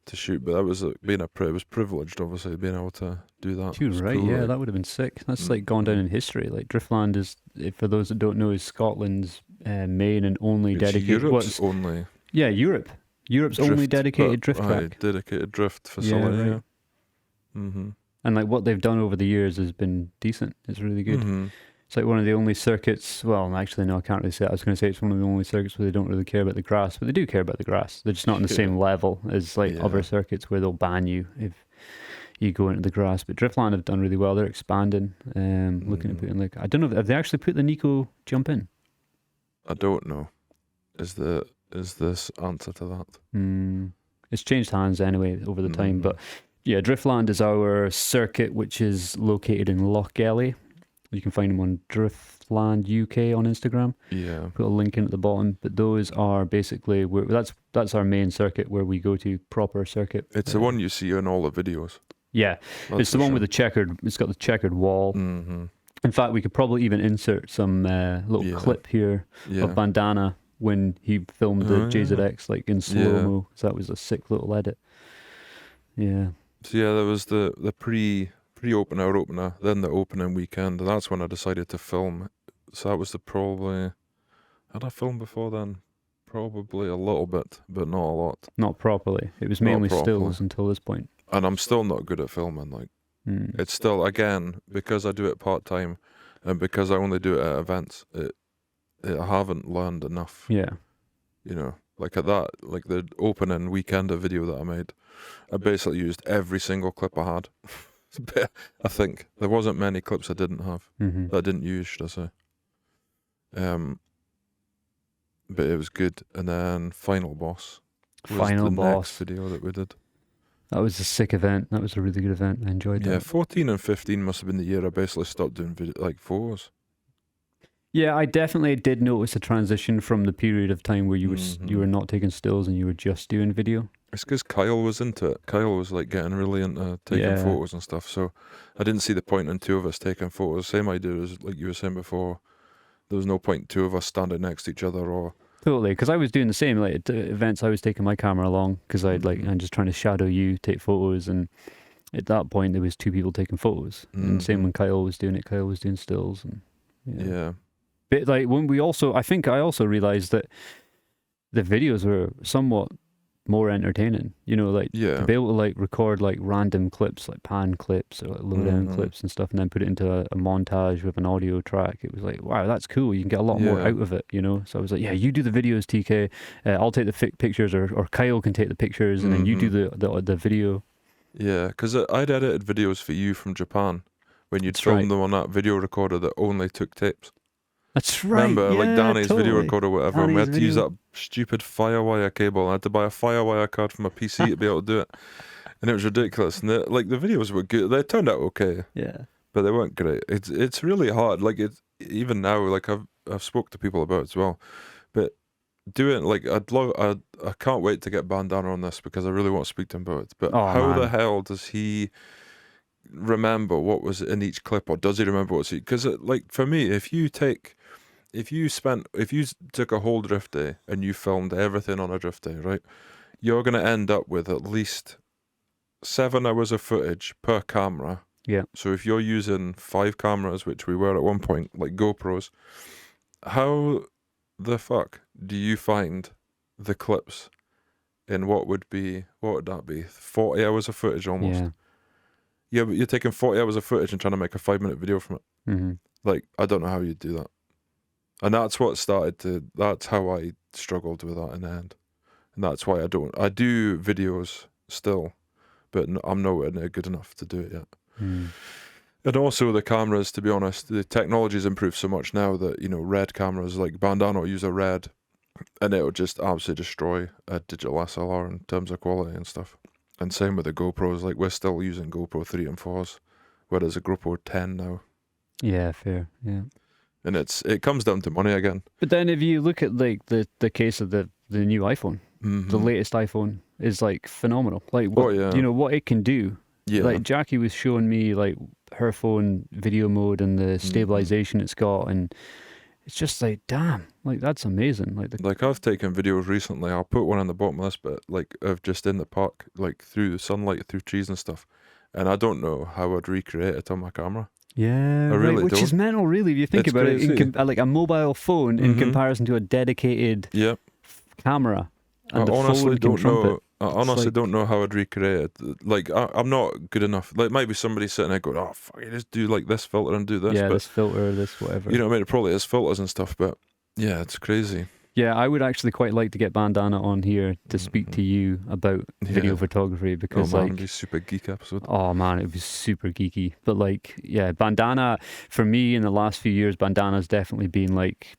to shoot. But that was it was privileged, obviously, being able to do that. You're right, cool, that would have been sick. That's like gone down in history. Like Driftland is, for those that don't know, is Scotland's main and only dedicated. Europe's only. Yeah, Europe's only dedicated drift track. Dedicated drift facility. Yeah, right. And like what they've done over the years has been decent. It's really good. It's like one of the only circuits. Well, actually, no, I can't really say that. I was going to say it's one of the only circuits where they don't really care about the grass, but they do care about the grass. They're just not on the same level as like other circuits where they'll ban you if you go into the grass. But Driftland have done really well. They're expanding, looking at putting like, I don't know, have they actually put the Nico jump in? I don't know. Is this answer to that? It's changed hands anyway over the time, but yeah, Driftland is our circuit, which is located in Lochgelly. You can find them on Driftland UK on Instagram. Yeah. Put a link in at the bottom. But those are basically that's our main circuit where we go to, proper circuit. It's the one you see in all the videos. Yeah, it's the one with the checkered. It's got the checkered wall. In fact, we could probably even insert some little clip here of Bandana when he filmed the JZX like in slow mo. So that was a sick little edit. Yeah. So yeah, there was the pre-opener, opener, then the opening weekend, and that's when I decided to film. So that was had I filmed before then? Probably a little bit, but not a lot. Not properly. It was mainly stills until this point. And I'm still not good at filming. Like, it's still, again, because I do it part-time, and because I only do it at events, I haven't learned enough. Yeah. You know, like at that, like the opening weekender video that I made, I basically used every single clip I had. I think there wasn't many clips I didn't have that I didn't use, should I say? But it was good. And then Final Boss was the next video that we did. That was a sick event. That was a really good event. I enjoyed that. Yeah, 14 and 15 must have been the year I basically stopped doing photos. Yeah, I definitely did notice a transition from the period of time where you were not taking stills and you were just doing video. It's because Kyle was into it. Kyle was like getting really into taking photos and stuff. So I didn't see the point in two of us taking photos. Same idea as like you were saying before. There was no point in two of us standing next to each other or. Totally, because I was doing the same. Like at events, I was taking my camera along because I'm just trying to shadow you, take photos, and at that point there was two people taking photos. And same when Kyle was doing it. Kyle was doing stills, and yeah. But like when I think I also realized that the videos were somewhat more entertaining, you know, like to be able to like record like random clips, like pan clips or like low down clips and stuff, and then put it into a montage with an audio track. It was like, wow, that's cool. You can get a lot more out of it, you know. So I was like, yeah, you do the videos, TK. I'll take the pictures, or Kyle can take the pictures, and then you do the video. Yeah, because I'd edited videos for you from Japan when you'd filmed them on that video recorder that only took tapes. That's right. Remember, like Danny's video recorder or whatever, and we had to use that stupid Firewire cable. I had to buy a Firewire card for my PC to be able to do it. And it was ridiculous. And the videos were good. They turned out okay. Yeah. But they weren't great. It's really hard. Like even now, like I've spoke to people about it as well. But doing like I can't wait to get Bandana on this because I really want to speak to him about it. But how the hell does he remember what was in each clip, or does he remember what's because like for me, if you took a whole drift day and you filmed everything on a drift day, right, you're going to end up with at least 7 hours of footage per camera. Yeah. So if you're using 5 cameras, which we were at one point, like GoPros, how the fuck do you find the clips in what would that be 40 hours of footage almost? Yeah, but you're taking 40 hours of footage and trying to make a 5-minute video from it. Like, I don't know how you do that. And that's how I struggled with that in the end. And that's why I do videos still, but I'm nowhere near good enough to do it yet. And also the cameras, to be honest, the technology's improved so much now that, you know, red cameras, like Bandana will use a red, and it'll just absolutely destroy a digital SLR in terms of quality and stuff. And same with the GoPros, like we're still using GoPro 3 and 4s, whereas a GoPro 10 now. Yeah, fair, yeah. And it comes down to money again. But then if you look at like the case of the new iPhone, the latest iPhone is like phenomenal. Like you know what it can do. Yeah. Like Jackie was showing me like her phone video mode and the stabilization it's got, and it's just like, damn, like that's amazing. Like I've taken videos recently. I'll put one on the bottom of this bit, like of just in the park, like through the sunlight, through trees and stuff. And I don't know how I'd recreate it on my camera. Yeah, really which is mental, really, if you think about it. Like a mobile phone in comparison to a dedicated camera. And I honestly don't know I honestly don't know how I'd recreate it. Like, I'm not good enough. Like, maybe somebody sitting there going, "Oh, fuck, you just do like this filter and do this." Yeah, but, this filter, this whatever. You know what I mean? It probably is filters and stuff, but yeah, it's crazy. Yeah, I would actually quite like to get Bandana on here to speak to you about video photography, because it'd be super geek episode. Oh man, it would be super geeky. But like, yeah, Bandana for me in the last few years, Bandana's definitely been like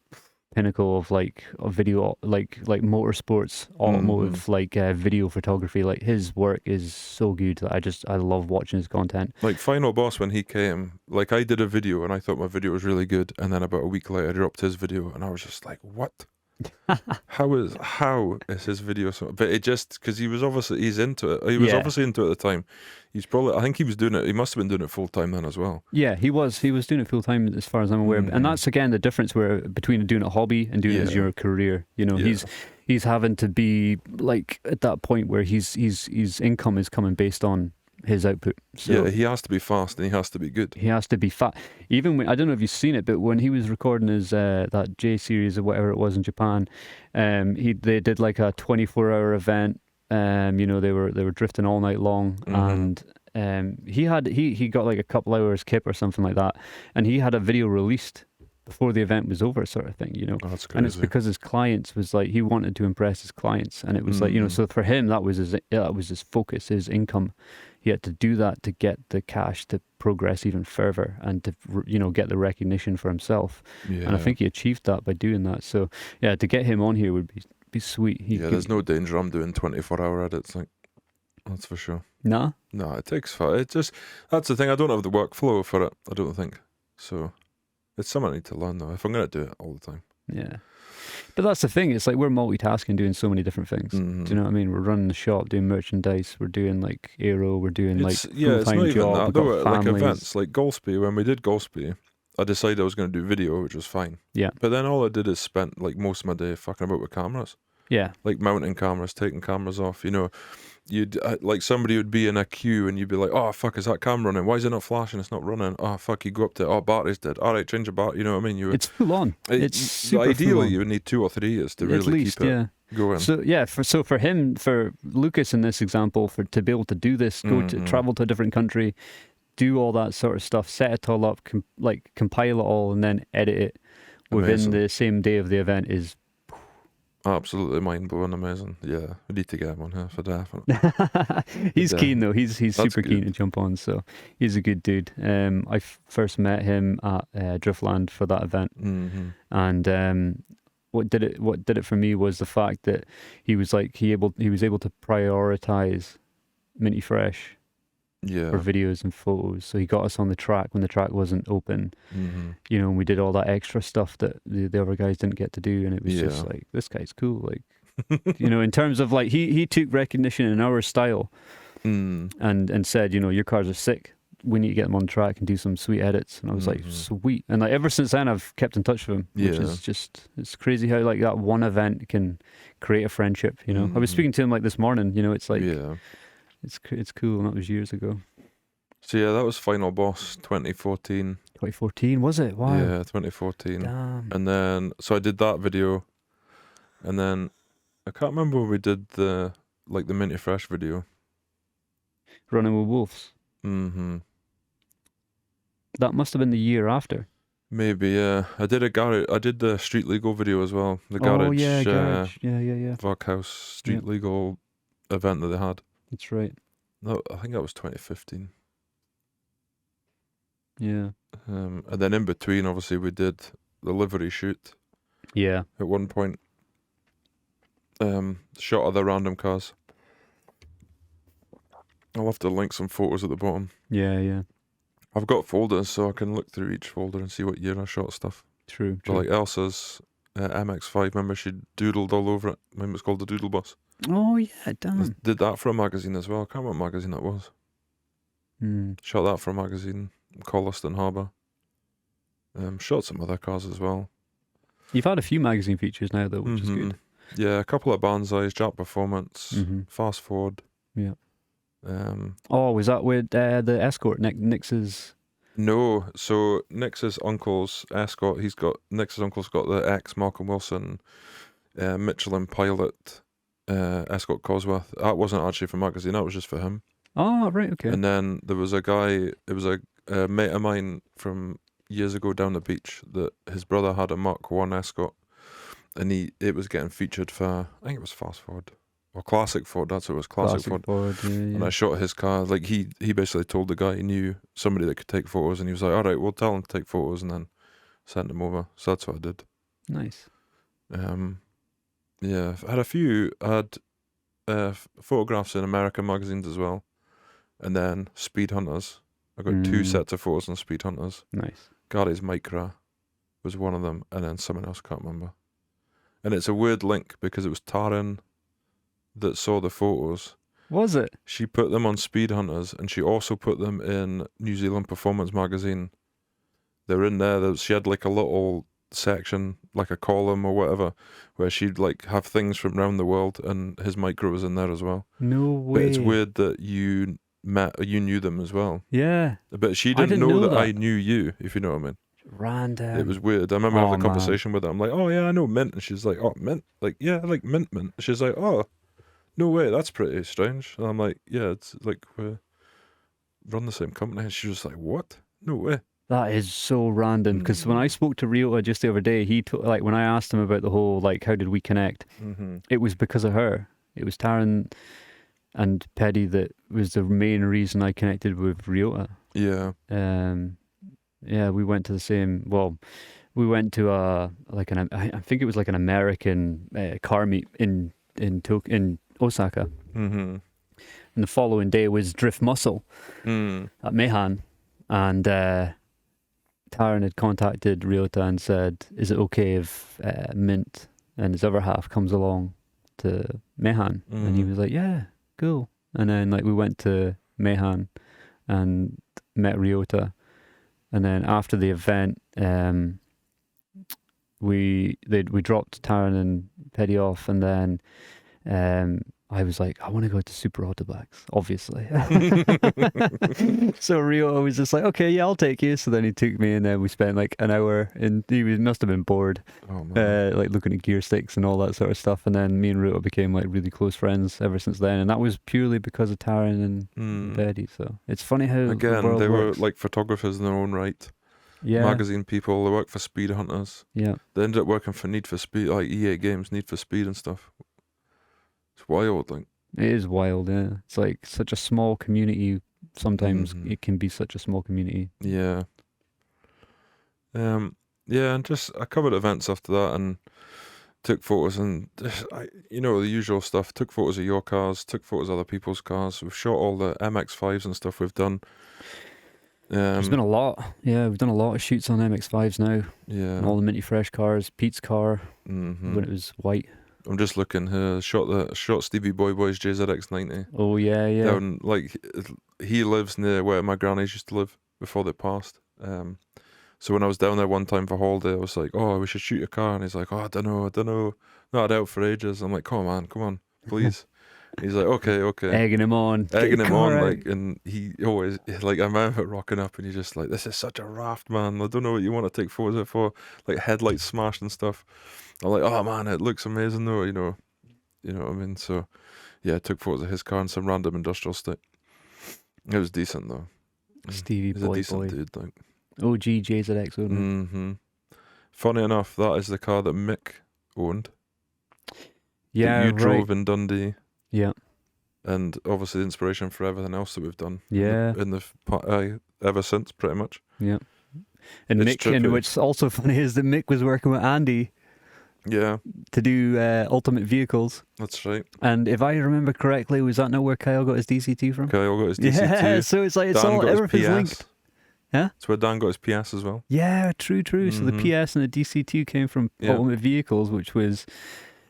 pinnacle of like a video, like motorsports, automotive, like video photography. Like his work is so good that I love watching his content. Like Final Boss, when he came, like I did a video and I thought my video was really good, and then about a week later I dropped his video and I was just like, what? how is his video so? But it just, because he's into it. He was obviously into it at the time. I think he was doing it. He must have been doing it full time then as well. Yeah, he was doing it full time as far as I'm aware. And that's again the difference between doing a hobby and doing it as your career. You know, he's having to be like at that point where his income is coming based on his output. So yeah, he has to be fast and he has to be good. He has to be fat. Even when, I don't know if you've seen it, but when he was recording his that J series or whatever it was in Japan, they did like a 24-hour event. You know, they were drifting all night long, and he got like a couple hours kip or something like that, and he had a video released before the event was over, sort of thing, you know. Oh, that's crazy. And it's because his clients was like, he wanted to impress his clients, and it was like, you know, so for him that was his focus, his income. He had to do that to get the cash to progress even further and to, you know, get the recognition for himself. And I think he achieved that by doing that. So yeah, to get him on here would be sweet. There's no danger I'm doing 24-hour edits, like, that's for sure. Nah? No, it takes far. It just, that's the thing, I don't have the workflow for it, I don't think. So it's something I need to learn though, if I'm going to do it all the time. Yeah. But that's the thing, it's like we're multitasking, doing so many different things. Do you know what I mean? We're running the shop, doing merchandise, we're doing like aero, we're doing like it's not even job, that though. Like events, like Golspie, when we did Golspie, I decided I was going to do video, which was fine. Yeah. But then all I did is spent like most of my day fucking about with cameras. Yeah. Like mounting cameras, taking cameras off, you know. You'd like somebody would be in a queue and you'd be like, oh fuck, is that camera running? Why is it not flashing? It's not running. Oh fuck, you go up to it, oh battery's dead. All right, change the battery. You know what I mean? It's full on. It's super ideally full on. You would need 2 or 3 years to really keep it going. So yeah, for Lucas in this example, to be able to do this, to travel to a different country, do all that sort of stuff, set it all up, compile it all, and then edit it within the same day of the event is absolutely mind-blowing, amazing. Yeah, we need to get him on here for definite. He's keen though. He's super keen to jump on. So he's a good dude. I first met him at Driftland for that event, and what did it for me was the fact that he was able to prioritize Minty Fresh. For videos and photos. So he got us on the track when the track wasn't open, you know, and we did all that extra stuff that the other guys didn't get to do, and it was just like, this guy's cool, like, you know, in terms of like, he took recognition in our style and said, you know, your cars are sick, we need to get them on track and do some sweet edits. And I was like, sweet. And like ever since then I've kept in touch with him, which is just, it's crazy how like that one event can create a friendship, you know. I was speaking to him like this morning, you know, it's like it's cool, and that was years ago. So yeah, that was Final Boss 2014. 2014 was it? Wow. Yeah, 2014. Damn. And then so I did that video, and then I can't remember when we did the Minty Fresh video. Running with Wolves. That must have been the year after. Maybe, yeah. I did the Street Legal video as well. The garage. Garage. Yeah. Varkhouse Street Legal event that they had. That's right. No, I think that was 2015. Yeah. And then in between, obviously, we did the livery shoot. Yeah. At one point. Shot of the random cars. I'll have to link some photos at the bottom. Yeah. I've got folders, so I can look through each folder and see what year I shot stuff. True. But like Elsa's MX-5, remember she doodled all over it. Remember it's called the Doodle Bus. Oh yeah, damn. I did that for a magazine as well. I can't remember what magazine that was. Shot that for a magazine, Colliston Harbour. Shot some other cars as well. You've had a few magazine features now though, which is good. Yeah, a couple of Banzais, Jack Performance, Fast Forward. Yeah. Was that with the Escort, Nix's? No, so Nix's uncle's Escort. Nix's uncle's got the ex Malcolm Wilson, Michelin Pilot Escort Cosworth. That wasn't actually for magazine. That was just for him. Oh, right, okay. And then there was a guy. It was a mate of mine from years ago down the beach that his brother had a Mark 1 Escort, and it was getting featured for, I think it was Fast Forward or Classic Ford. That's what it was, Classic Ford. Yeah. And I shot his car. Like he basically told the guy he knew somebody that could take photos, and he was like, "All right, we'll tell him to take photos," and then sent him over. So that's what I did. Nice. Yeah, I had a few. I had photographs in American magazines as well, and then Speed Hunters. I got 2 sets of photos on Speed Hunters. Nice. Gary's Micra was one of them, and then someone else, can't remember. And it's a weird link because it was Taryn that saw the photos. Was it? She put them on Speed Hunters, and she also put them in New Zealand Performance Magazine. They were in there. She had like a little section, like a column or whatever, where she'd like have things from around the world, and his Micra was in there as well. No way. But it's weird that you knew them as well. Yeah. But she didn't know that I knew you, if you know what I mean. Random. It was weird. I remember having a conversation with her. I'm like, "Oh yeah, I know Mint," and she's like, "Oh, Mint? Like, yeah, I like Mint." She's like, "Oh, no way, that's pretty strange." And I'm like, "Yeah, it's like we run the same company." And she was like, "What? No way." That is so random, because when I spoke to Ryota just the other day, like when I asked him about the whole like how did we connect, it was because of her. It was Taryn and Peddy that was the main reason I connected with Ryota. Yeah. Yeah, we went to the same. Well, we went to I think it was like an American car meet in Osaka. And the following day was Drift Muscle at Mehan, and Taryn had contacted Ryota and said, "Is it okay if Mint and his other half comes along to Mehan?" And he was like, "Yeah, cool." And then like we went to Mehan and met Ryota. And then after the event, we dropped Taryn and Peddy off, and then I was like, I want to go to Super Autoblacks, obviously. So Ryota was just like, "Okay, yeah, I'll take you." So then he took me, and then we spent like an hour, and he must have been bored, like looking at gear sticks and all that sort of stuff. And then me and Ryota became like really close friends ever since then, and that was purely because of Taryn and Peddy. So it's funny how again they works. were like photographers in their own right. Yeah. Magazine people. They work for Speed Hunters. Yeah. They ended up working for Need for Speed, like EA Games, Need for Speed and stuff. It's wild, like. It is wild, yeah. It's like such a small community. Sometimes it can be such a small community. Yeah. Yeah, and just I covered events after that and took photos and the usual stuff. Took photos of your cars, took photos of other people's cars. We've shot all the MX-5s and stuff we've done. There's been a lot. Yeah, we've done a lot of shoots on MX-5s now. Yeah. And all the Minty Fresh cars, Pete's car when it was white. I'm just looking here. Shot Stevie Boy's JZX90. Oh yeah. Down, like he lives near where my grannies used to live before they passed. So when I was down there one time for holiday, I was like, "Oh, we should shoot a car," and he's like, "Oh, I don't know, not out for ages." I'm like, come on, please." He's like, okay. Egging him on, like, and he always, like, I remember rocking up and he's just like, "This is such a raft, man. I don't know what you want to take photos of for, like headlights smashed and stuff." I'm like, "Oh man, it looks amazing though, you know what I mean?" So yeah, I took photos of his car and some random industrial stick. It was decent though. Stevie He's a decent dude, like. OG JZX owner. Funny enough, that is the car that Mick owned. Yeah, that you drove in Dundee. Yeah. And obviously the inspiration for everything else that we've done. Yeah. Ever since, pretty much. Yeah. And It's Mick, trippy. and what's also funny is that Mick was working with Andy. Yeah. To do Ultimate Vehicles. That's right. And if I remember correctly, was that not where Kyle got his DC2 from? Kyle got his DC2. Yeah, so it's like everything's linked. Yeah? It's where Dan got his PS as well. Yeah, true. So the PS and the DC2 came from Ultimate Vehicles, which was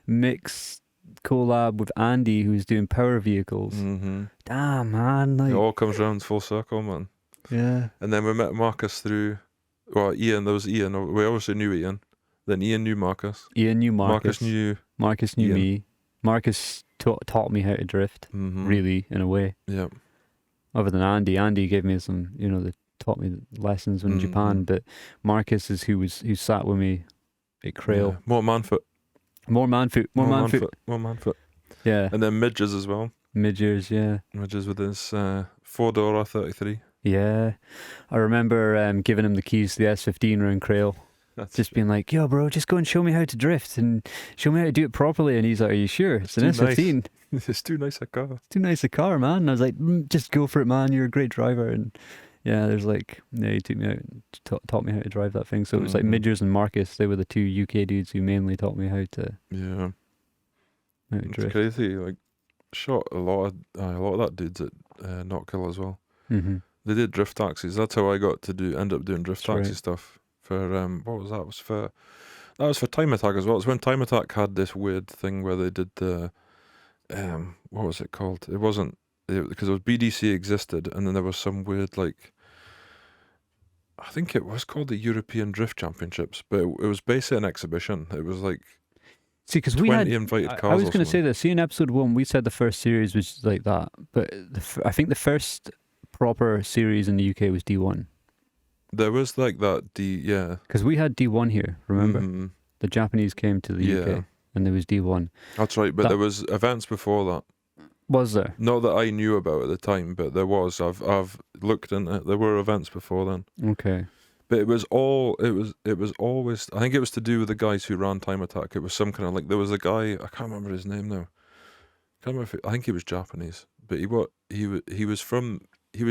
Mick's collab with Andy, who's doing Power Vehicles. Damn, man. Like, it all comes round full circle, man. Yeah. And then we met Marcus through, Ian. There was Ian. We obviously knew Ian. Then Ian knew Marcus. Ian knew Marcus. Marcus knew Ian. me. Marcus taught me how to drift, really, in a way. Yeah. Other than Andy gave me some, they taught me lessons in Japan. But Marcus is who sat with me at Crail. Yeah. More Manfoot. More Manfoot. Yeah. And then Midges as well. Midges, yeah. Midges with his 4-door 33. Yeah. I remember giving him the keys to the S15 around Crail. Just being like, yo, bro, just go and show me how to drift and show me how to do it properly. And he's like, are you sure? It's an S15. Nice. It's too nice a car. It's too nice a car, man. And I was like, just go for it, man. You're a great driver. And yeah, there's like, yeah, he took me out and taught me how to drive that thing. So it was like Midgers and Marcus. They were the two UK dudes who mainly taught me how to drift. It's crazy. Like, shot a lot of that dudes at Knockhill as well. Mm-hmm. They did drift taxis. That's how I got to end up doing drift taxi stuff for what was that? That was for Time Attack as well. It's when Time Attack had this weird thing where they did the what was it called? It wasn't because it was BDC existed, and then there was some weird like I think it was called the European Drift Championships, but it was basically an exhibition. It was like see, because 20 invited cars. I was going to say that. See, in episode 1, we said the first series was like that, but I think the first proper series in the UK was D1. There was like that because we had D1 here. Remember, the Japanese came to the UK, and there was D1. That's right, but there was events before that. Was there? Not that I knew about at the time, but there was. I've looked into it. There were events before then. Okay. But it was always. I think it was to do with the guys who ran Time Attack. It was some kind of like there was a guy. I can't remember his name now. I think he was Japanese, but he was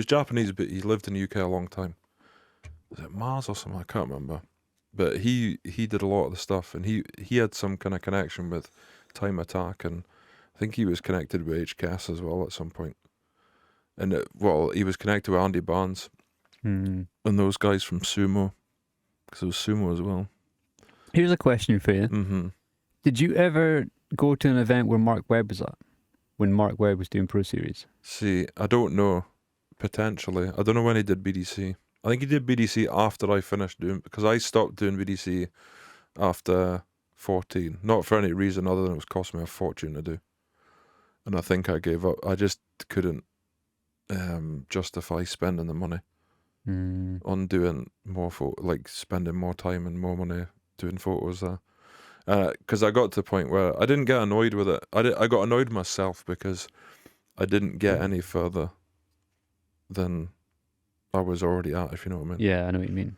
Japanese, but he lived in the UK a long time. Was it Mars or something? I can't remember. But he did a lot of the stuff, and he had some kind of connection with Time Attack, and I think he was connected with HKS as well at some point. And he was connected with Andy Barnes and those guys from Sumo, because it was Sumo as well. Here's a question for you. Mm-hmm. Did you ever go to an event where Mark Webb was at? When Mark Webb was doing Pro Series? See, I don't know. Potentially. I don't know when he did BDC. I think he did BDC after I finished doing, because I stopped doing BDC after 14. Not for any reason other than it was costing me a fortune to do. And I think I gave up. I just couldn't justify spending the money on doing more like spending more time and more money doing photos there. Because I got to the point where I didn't get annoyed with it. I got annoyed myself because I didn't get any further than I was already at, if you know what I mean. Yeah, I know what you mean.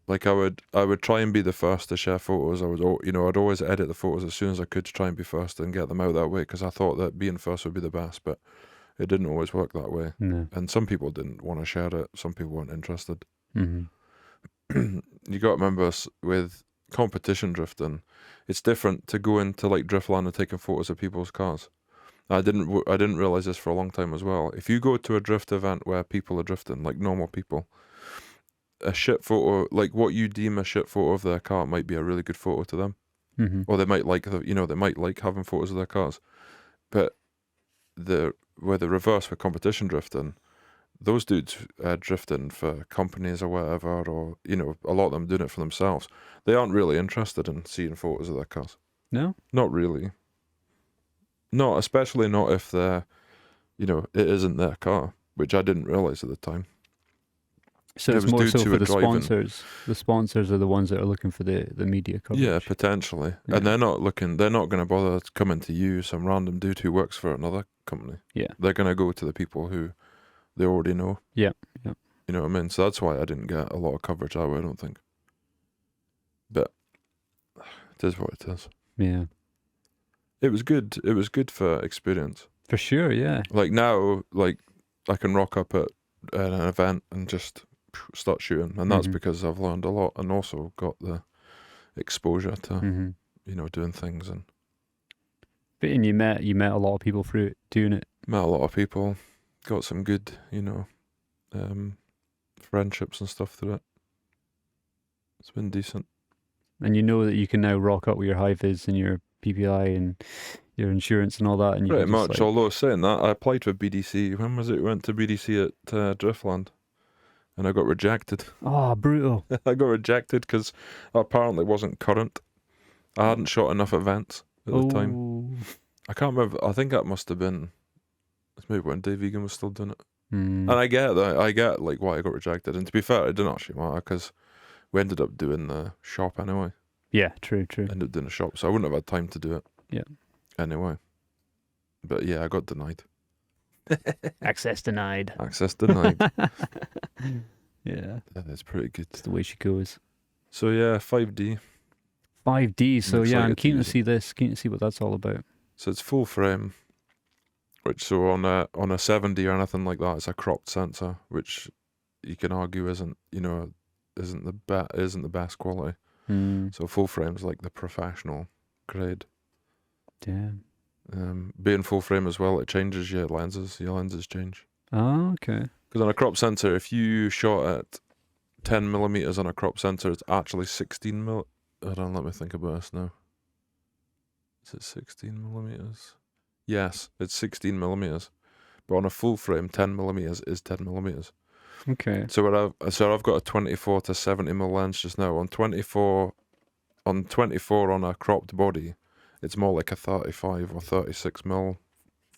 Like I would try and be the first to share photos. I'd always edit the photos as soon as I could to try and be first and get them out that way, because I thought that being first would be the best, but it didn't always work that way. No. And some people didn't want to share it. Some people weren't interested. Mm-hmm. You got to remember with competition drifting, it's different to go into like Driftland and taking photos of people's cars. I didn't realize this for a long time as well. If you go to a drift event where people are drifting, like normal people, a shit photo, like what you deem a shit photo of their car, might be a really good photo to them, or they might like having photos of their cars. But the reverse with competition drifting, those dudes drifting for companies or whatever, or a lot of them doing it for themselves. They aren't really interested in seeing photos of their cars. No, not really. Not especially not if they're, it isn't their car, which I didn't realize at the time. So it's more so for the sponsors. The sponsors are the ones that are looking for the media coverage. Yeah, potentially. Yeah. And they're not going to bother coming to you, some random dude who works for another company. Yeah. They're going to go to the people who they already know. Yeah. Yeah. You know what I mean? So that's why I didn't get a lot of coverage that way, I don't think. But it is what it is. Yeah. It was good. It was good for experience. For sure, yeah. Like now, like I can rock up at an event and just start shooting, and that's because I've learned a lot and also got the exposure to doing things. And you met a lot of people through doing it. Met a lot of people, got some good friendships and stuff through it. It's been decent. And you know that you can now rock up with your high vis and your PPI and your insurance and all that. And pretty much. Although saying that, I applied for BDC. When was it? I went to BDC at Driftland, and I got rejected. Oh, brutal! I got rejected because I apparently wasn't current. I hadn't shot enough events at the time. I can't remember. I think that must have been maybe when Dave Egan was still doing it. And I get that. I get like why I got rejected. And to be fair, it didn't actually matter because we ended up doing the shop anyway. Yeah, true. Ended up doing a shop, so I wouldn't have had time to do it. Yeah. Anyway. But yeah, I got denied. Access denied. Access denied. Yeah. That's pretty good. That's the way she goes. So yeah, 5D. 5D. So yeah, I'm keen to use it. see this. Keen to see what that's all about. So it's full frame, which so on a 7D or anything like that, it's a cropped sensor, which you can argue isn't the best quality. So full frame's like the professional grade. Yeah. Being full frame as well, it changes your lenses. Your lenses change. Oh, okay. Because on a crop sensor, if you shot at 10mm on a crop sensor, it's actually 16mm. Hold on, let me think about this now. Is it 16mm? Yes, it's 16mm. But on a full frame, 10mm is 10mm. Okay. So I've got a 24 to 70mm lens just now. On 24 on a cropped body, it's more like a 35 or 36mm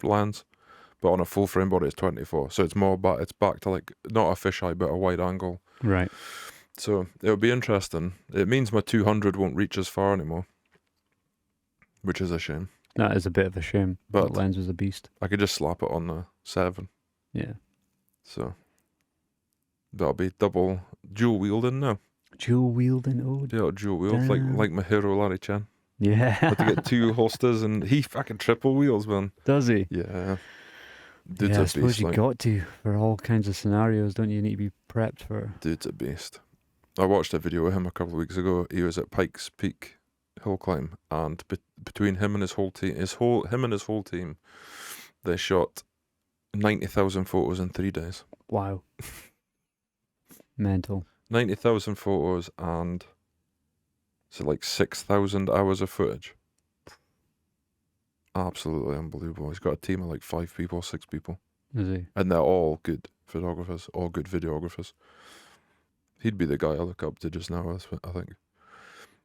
lens. But on a full frame body, it's 24. So it's more it's back to like not a fisheye, but a wide angle. Right. So it'll be interesting. It means my 200 won't reach as far anymore, which is a shame. That is a bit of a shame. But that lens was a beast. I could just slap it on the 7. Yeah. So that'll be dual wielding now. Dual wielding, oh. Yeah, dual wield, like my hero Larry Chan. Yeah. Had to get 2 holsters, and he fucking triple wheels, man. Does he? Yeah. Dude's I suppose you got to for all kinds of scenarios, don't you? You need to be prepped for. Dude's a beast. I watched a video of him a couple of weeks ago. He was at Pikes Peak hill climb, and between him and his whole team, they shot 90,000 photos in 3 days. Wow. Mental. 90,000 photos and so like 6,000 hours of footage. Absolutely unbelievable. He's got a team of like 5 people, 6 people. Is he? And they're all good photographers, all good videographers. He'd be the guy I look up to just now, I think.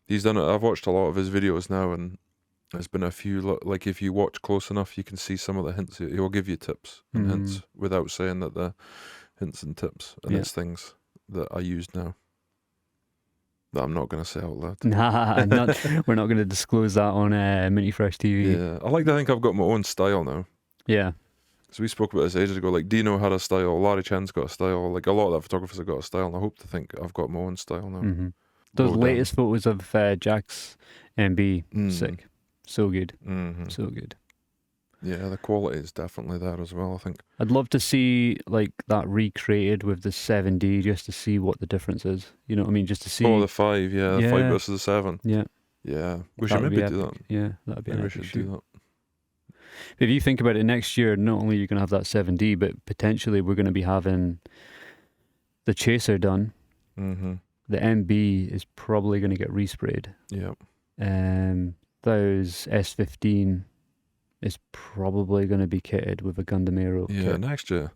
He's done it. I've watched a lot of his videos now, and there's been a few, like if you watch close enough, you can see some of the hints. He'll give you tips and hints without saying that they're hints and tips. And it's things that I use now that I'm not going to say out loud. Nah, we're not going to disclose that on Minty Fresh TV. Yeah, I like to think I've got my own style now. Yeah. So we spoke about this ages ago. Like Dino had a style, Larry Chan's got a style. Like a lot of the photographers have got a style, and I hope to think I've got my own style now. Mm-hmm. Those latest photos of Jack's MB, sick, so good, so good. Yeah, the quality is definitely there as well, I think. I'd love to see like that recreated with the 7D just to see what the difference is. You know what I mean? Just to see. Oh, the 5, the 5 versus the 7. Yeah. Yeah, we should maybe do that. Yeah, that'd be maybe an epic we should do that. If you think about it, next year, not only are you going to have that 7D, but potentially we're going to be having the Chaser done. Mm-hmm. The MB is probably going to get resprayed. Yeah. Those S15 is probably going to be kitted with a Gundam Aero kit. Next year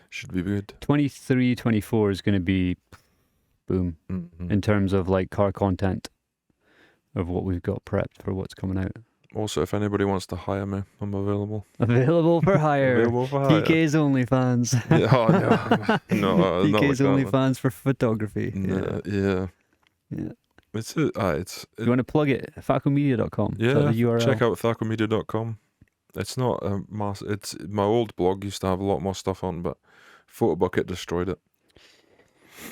should be good. 23, 24 is going to be boom in terms of like car content of what we've got prepped for what's coming out. Also, if anybody wants to hire me, I'm available. Available for hire. Available for hire. TK's OnlyFans. Yeah, no, TK's like OnlyFans for photography. Yeah. It's you want to plug it? THACKOmedia.com. Yeah, the URL? Check out THACKOmedia.com. It's not a mass. It's my old blog used to have a lot more stuff on, but Photobucket destroyed it.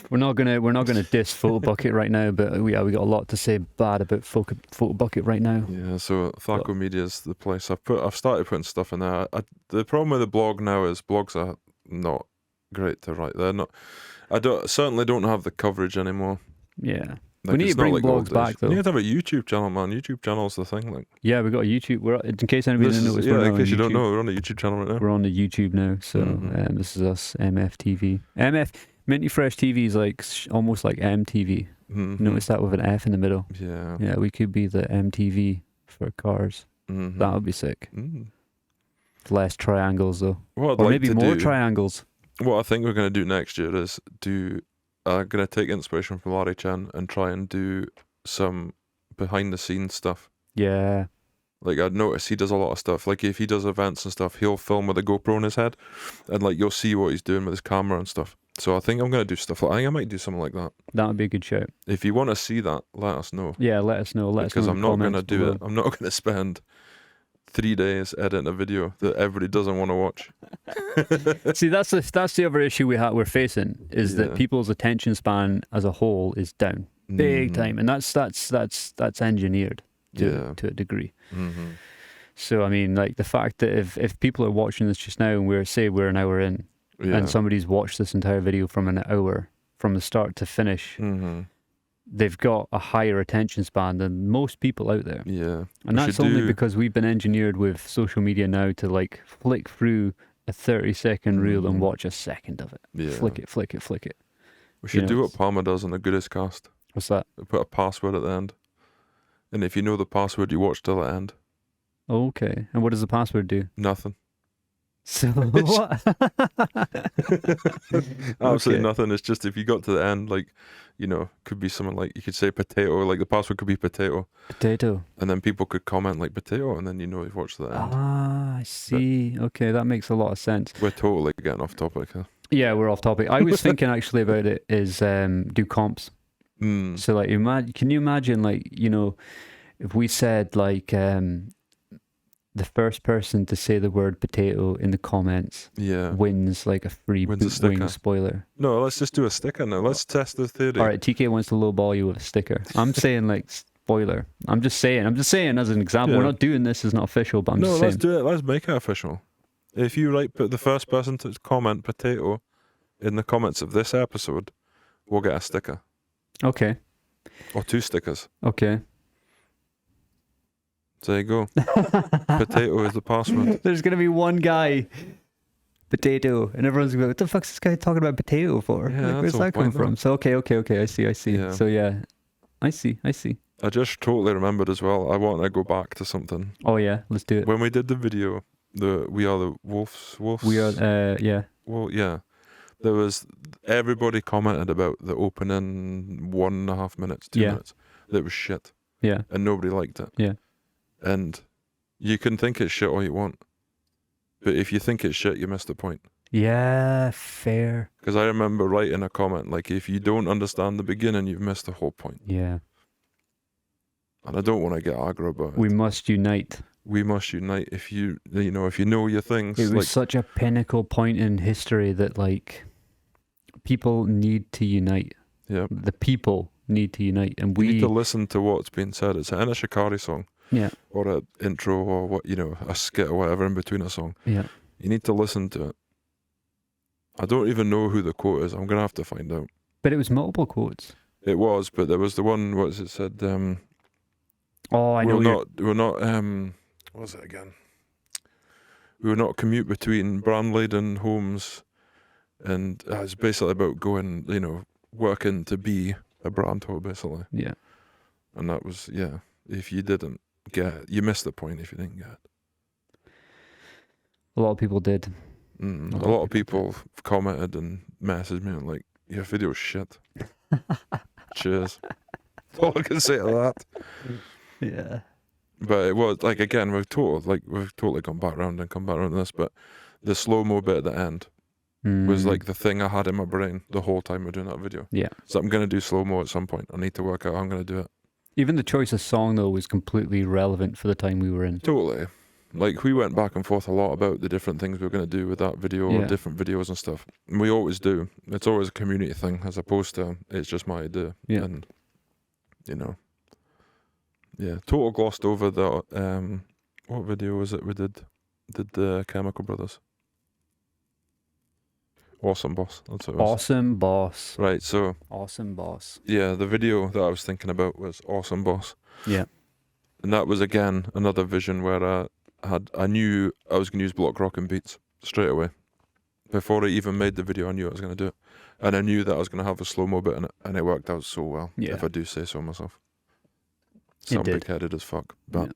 We're not gonna diss Photobucket right now, but we got a lot to say bad about Photobucket right now. Yeah, so THACKO Media is the place. I've started putting stuff in there. The problem with the blog now is blogs are not great to write. They're not. Certainly don't have the coverage anymore. Yeah. Like, we need to bring blogs back though. We need to have a YouTube channel, man. YouTube channel's the thing. Like. Yeah, we got a YouTube. In case anybody didn't notice, in case you don't know, we're on a YouTube channel right now. We're on the YouTube now. So this is us, MFTV. Minty Fresh TV is like almost like MTV. Notice that with an F in the middle. Yeah. Yeah, we could be the MTV for cars. That would be sick. Less triangles though. Or maybe more triangles. What I think we're going to do next year is I'm going to take inspiration from Larry Chan and try and do some behind the scenes stuff. Yeah. Like I'd notice he does a lot of stuff. Like if he does events and stuff, he'll film with a GoPro in his head, and like you'll see what he's doing with his camera and stuff. So I think I'm going to do stuff like I think I might do something like that. That would be a good shout. If you want to see that, let us know. Yeah, let us know. Because I'm not going to do it. I'm not going to spend 3 days editing a video that everybody doesn't want to watch. See, that's the other issue we're facing is that people's attention span as a whole is down big time, and that's engineered to a degree. Mm-hmm. So I mean, like the fact that if people are watching this just now and we're an hour in, and somebody's watched this entire video from an hour from the start to finish, they've got a higher attention span than most people out there. Yeah, and that's only because we've been engineered with social media now to like flick through a 30-second reel and watch a second of it. Yeah. Flick it. We should do what Palmer does on the Goodest Cast. What's that? Put a password at the end. And if you know the password, you watch till the end. Okay. And what does the password do? Nothing. So what? Absolutely nothing. It's just if you got to the end, like, you know, could be something like, you could say potato, like the password could be potato. Potato. And then people could comment like potato, and then you know you've watched to the end. Ah, I see. But okay, that makes a lot of sense. We're totally getting off topic, huh? Yeah, we're off topic. I was thinking actually about it is do comps. So like, can you imagine, like, you know, if we said like the first person to say the word potato in the comments wins like a free Bootwing spoiler. No, let's just do a sticker now. Let's test the theory. All right, TK wants to lowball you with a sticker. I'm saying like spoiler. I'm just saying as an example. We're not doing this, it's not official, but I'm just saying. No, let's do it. Let's make it official. If you put the first person to comment potato in the comments of this episode, we'll get a sticker. Okay. Or 2 stickers. Okay. So there you go. Potato is the password. There's going to be one guy, potato, and everyone's going to go, what the fuck's this guy talking about potato for? Yeah, like, where's that coming from? So, okay, I see. Yeah. So, yeah, I see. I just totally remembered as well. I want to go back to something. Oh, yeah, let's do it. When we did the video, We Are the Wolves. We are, yeah. Well, yeah. There was, everybody commented about the opening 1.5 minutes, 2 minutes. That was shit. Yeah. And nobody liked it. Yeah. And you can think it's shit all you want. But if you think it's shit, you miss the point. Yeah, fair. Because I remember writing a comment, like, if you don't understand the beginning, you've missed the whole point. Yeah. And I don't want to get aggro about it. We must unite. We must unite. If you know your things. It was such a pinnacle point in history that, like, people need to unite. Yeah. The people need to unite. And we need to listen to what's being said. It's in a Shikari song. Yeah. Or an intro or what, a skit or whatever in between a song. Yeah. You need to listen to it. I don't even know who the quote is. I'm going to have to find out. But it was multiple quotes. It was, but there was the one, what was it said? Oh, I know. We're not, what was it again? We will not commute between Brandlade homes, and it's basically about going, working to be a Brandho, basically. Yeah. And that was, if you didn't get it, you missed the point if you didn't get it. A lot of people did. A lot of people commented and messaged me and like, your video's shit. Cheers. That's all I can say to that. Yeah. But it was, like, again, we've totally gone back around and come back around to this, but the slow-mo bit at the end was like the thing I had in my brain the whole time we're doing that video. Yeah. So I'm going to do slow-mo at some point. I need to work out how I'm going to do it. Even the choice of song, though, was completely relevant for the time we were in. Totally. Like, we went back and forth a lot about the different things we were going to do with that video, or different videos and stuff. And we always do. It's always a community thing, as opposed to it's just my idea. Yeah. And, total glossed over the, what video was it we did? Did the Chemical Brothers. Awesome Boss. That's what it was. Awesome Boss. Right, so. Awesome Boss. Yeah, the video that I was thinking about was Awesome Boss. Yeah. And that was, again, another vision where I knew I was going to use block rocking beats straight away. Before I even made the video, I knew I was going to do it. And I knew that I was going to have a slow-mo bit in it, and it worked out so well, if I do say so myself. So I'm big-headed as fuck, but...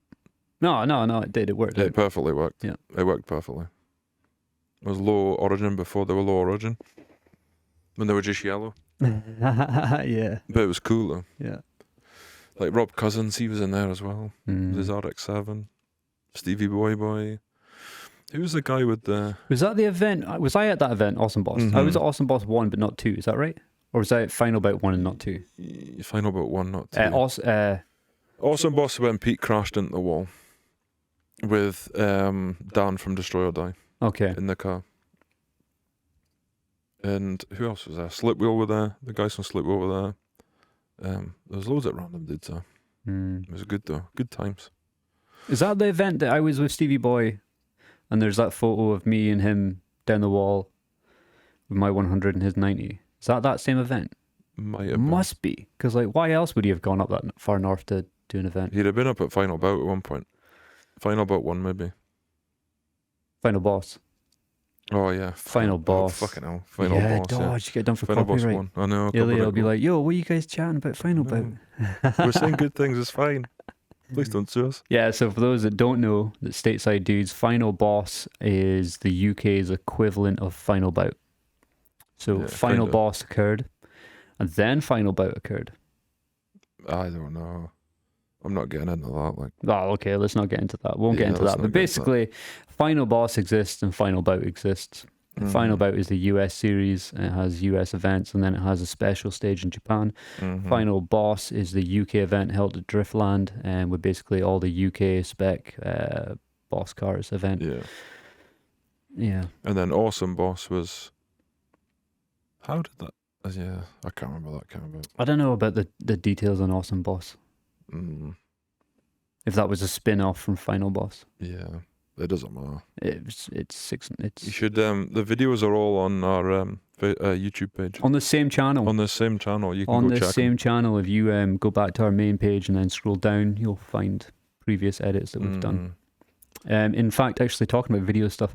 Yeah. No, it did. It worked. It perfectly worked. Yeah. It worked perfectly. It was low origin before they were low origin. When they were just yellow. Yeah. But it was cool, though. Yeah. Like Rob Cousins, he was in there as well. Mm. There's RX-7. Stevie Boy. Who was the guy with the... Was that the event? Was I at that event, Awesome Boss? Mm-hmm. I was at Awesome Boss 1, but not 2. Is that right? Or was I at Final Bout 1 and not 2? Final Bout 1, not 2. Awesome Boss when Pete crashed into the wall. with Dan from Destroy or Die Okay. in the car. And who else was there? Slipwheel were there. The guys from Slipwheel were there. There was loads of random dudes there. It was good though. Good times. Is that the event that I was with Stevie Boy, and there's that photo of me and him down the wall with my 100 and his 90? Is that same event? Might have been. Must be, because like, why else would he have gone up that far north to do an event? He'd have been up at Final Bout at one point. Final Bout 1 maybe. Final Boss. Oh yeah. Final Boss. Fucking hell. Final Boss. Dodge, you get done for Final copyright. Boss 1. I know. Ilya will be like, yo, what are you guys chatting about Final Bout? We're saying good things, it's fine. Please don't sue us. Yeah, so for those that don't know, that Stateside Dudes, Final Boss is the UK's equivalent of Final Bout. So Yeah, Final kinda. Boss occurred, and then Final Bout occurred. I don't know. I'm not getting into that. Like, Oh, okay, let's not get into that. Won't get Yeah, into let's that. not But get into that. basically, Final Boss exists and Final Bout exists. Final Bout is the US series. It has US events, and then it has a special stage in Japan. Final Boss is the UK event held at Driftland, and with basically all the UK spec boss cars event. Yeah. Yeah. And then Awesome Boss was. How did that? Yeah, I can't remember that came about. I don't know about the details on Awesome Boss. If that was a spin-off from Final Boss. Yeah, it doesn't matter. It's You should. The videos are all on our YouTube page. on the same channel. On the same channel, you can On go the check 'em. same channel, if you go back to our main page and then scroll down, you'll find previous edits that we've done. In fact, actually talking about video stuff,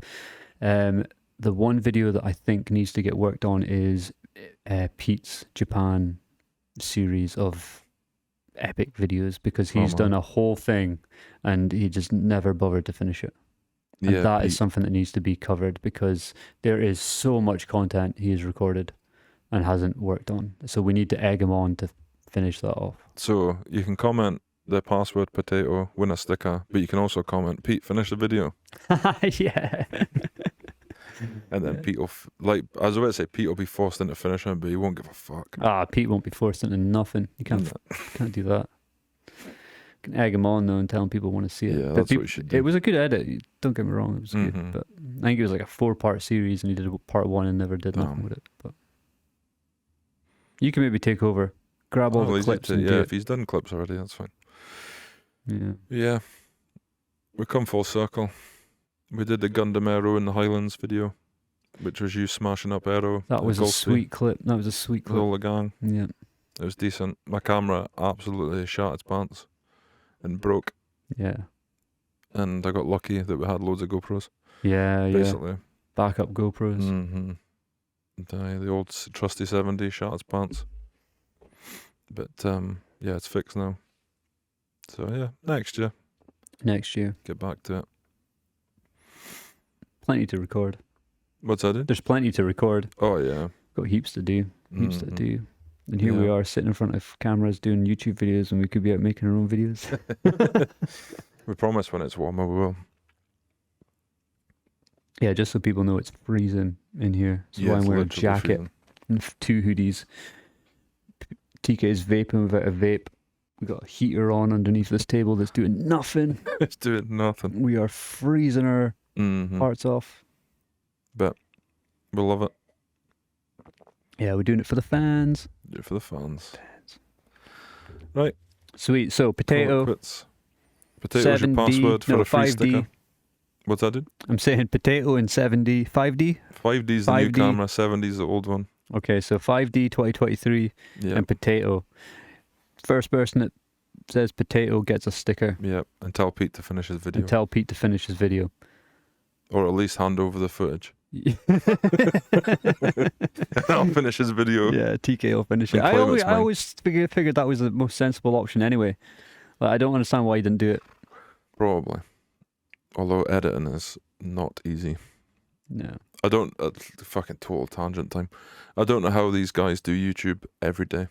the one video that I think needs to get worked on is Pete's Japan series of epic videos, because he's done a whole thing and he just never bothered to finish it. And Yeah, that is Pete- something that needs to be covered, because there is so much content he has recorded and hasn't worked on. So we need to egg him on to finish that off. So you can comment the password potato, win a sticker, but you can also comment, Pete, finish the video. Yeah. And then Pete will, I was about to say, Pete will be forced into finishing it, but he won't give a fuck. Pete won't be forced into nothing. You can't do that. You can egg him on though and tell him people want to see it. Yeah, But that's what you should do. It was a good edit. Don't get me wrong, it was good. But I think it was like a 4-part series, and he did part 1 and never did nothing with it. But you can maybe take over, grab all the clips, and do yeah, it. if he's done clips already, that's fine. Yeah. Yeah, we come full circle. We did the Gundam Aero in the Highlands video, which was you smashing up Aero. That was a sweet clip. That was a sweet With clip. all the gang. Yeah. It was decent. My camera absolutely shot its pants and broke. Yeah. And I got lucky that we had loads of GoPros. Yeah. Basically. Backup GoPros. Mm-hmm. The old trusty 70 shot its pants. But yeah, it's fixed now. So yeah, next year, Next year. get back to it. Plenty to record. What's that? There's plenty to record. Oh yeah. Got heaps to do. Heaps to Mhm. do. And here we Yeah. are sitting in front of cameras doing YouTube videos, and we could be out making our own videos. We promise when it's warmer we will. Yeah, just so people know it's freezing in here. So Yeah, I'm it's wearing a literally jacket freezing. and 2 hoodies. TK is vaping without a vape. We got a heater on underneath this table that's doing nothing. It's doing nothing. We are freezing our Mm-hmm. hearts off. But we love it. Yeah, we're doing it for the fans. Do it for the fans. Sweet. So Call it potato. quits. Potato's your 7D, password for no, a free 5D. sticker. What's that, dude? I'm saying potato in 7D. 5D? 5D's the new 5D. camera, 7D's the old one. Okay, so 5D 2023 Yeah. and potato. First person that says potato gets a sticker. Yeah. And tell Pete to finish his video. And tell Pete to finish his video. Or at least hand over the footage. I'll finish his video. Yeah, TK will finish it. And I claim always, it's I mine. always figured that was the most sensible option anyway. Like, I don't understand why he didn't do it. Probably. Although editing is not easy. No. I don't, fucking total tangent time. I don't know how these guys do YouTube every day.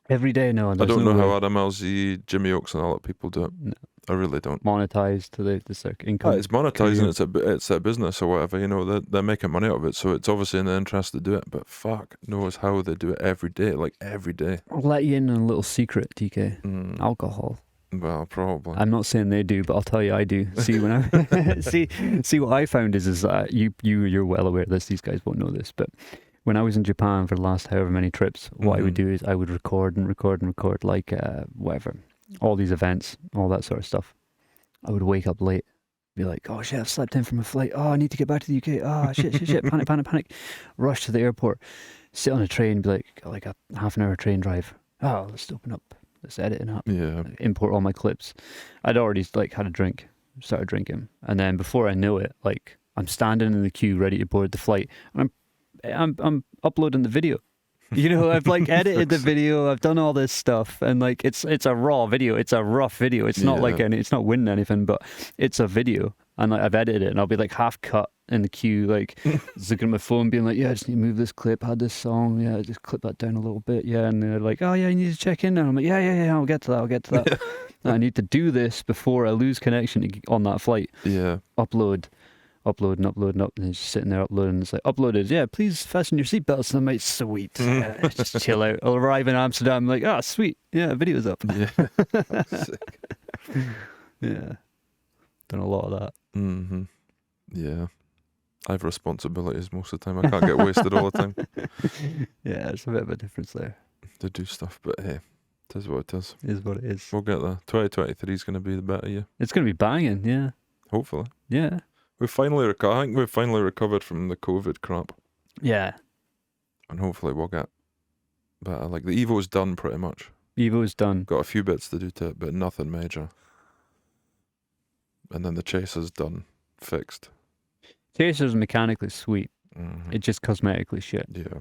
Every day, no. I there's don't no know how way. Adam LZ, Jimmy Oaks and all that people do it. No. I really don't. Monetized to the income. It's monetizing, career. it's a business or whatever, you know, they're making money out of it, so it's obviously in their interest to do it, but fuck knows how they do it every day, like every day. I'll let you in on a little secret, TK. Mm. Alcohol. Well, probably. I'm not saying they do, but I'll tell you I do. See, when I see what I found is that you're well aware of this. These guys won't know this, but when I was in Japan for the last however many trips, what I would do is I would record like whatever, all these events, all that sort of stuff. I would wake up late, be like, oh shit, I've slept in from a flight. Oh, I need to get back to the UK. Oh shit, panic. Rush to the airport, sit on a train, be like a half an hour train drive. Oh, let's open up this editing app. Yeah. Import all my clips. I'd already like had a drink, started drinking, and then before I know it, like I'm standing in the queue ready to board the flight, and I'm uploading the video. You know, I've like edited the video, I've done all this stuff, and like it's a raw video, it's a rough video. It's not like it's not winning anything, but it's a video, and like I've edited it, and I'll be like half cut in the queue, like looking at my phone, being like, yeah, I just need to move this clip, had this song, yeah, just clip that down a little bit, yeah, and they're like, oh yeah, you need to check in, and I'm like, yeah, I'll get to that. I need to do this before I lose connection on that flight. Yeah. Upload, and he's just sitting there uploading. It's like, uploaded, yeah, please fasten your seatbelts. And I'm like, sweet, just chill out. I'll arrive in Amsterdam, like, ah, sweet, yeah, video's up. Yeah. Sick. Yeah, done a lot of that. Mm-hmm. Yeah. I have responsibilities most of the time. I can't get wasted all the time. Yeah, there's a bit of a difference there. To do stuff, but hey, it is what it is. It is what it is. We'll get there. 2023 is going to be the better year. It's going to be banging, yeah. Hopefully. Yeah. I think we've finally recovered from the COVID crap. Yeah. And hopefully we'll get better. Like the Evo's done pretty much. Evo's done. Got a few bits to do to it, but nothing major. And then the Chaser's done, fixed. Chaser's mechanically sweet. Mm-hmm. It's just cosmetically shit. Yeah.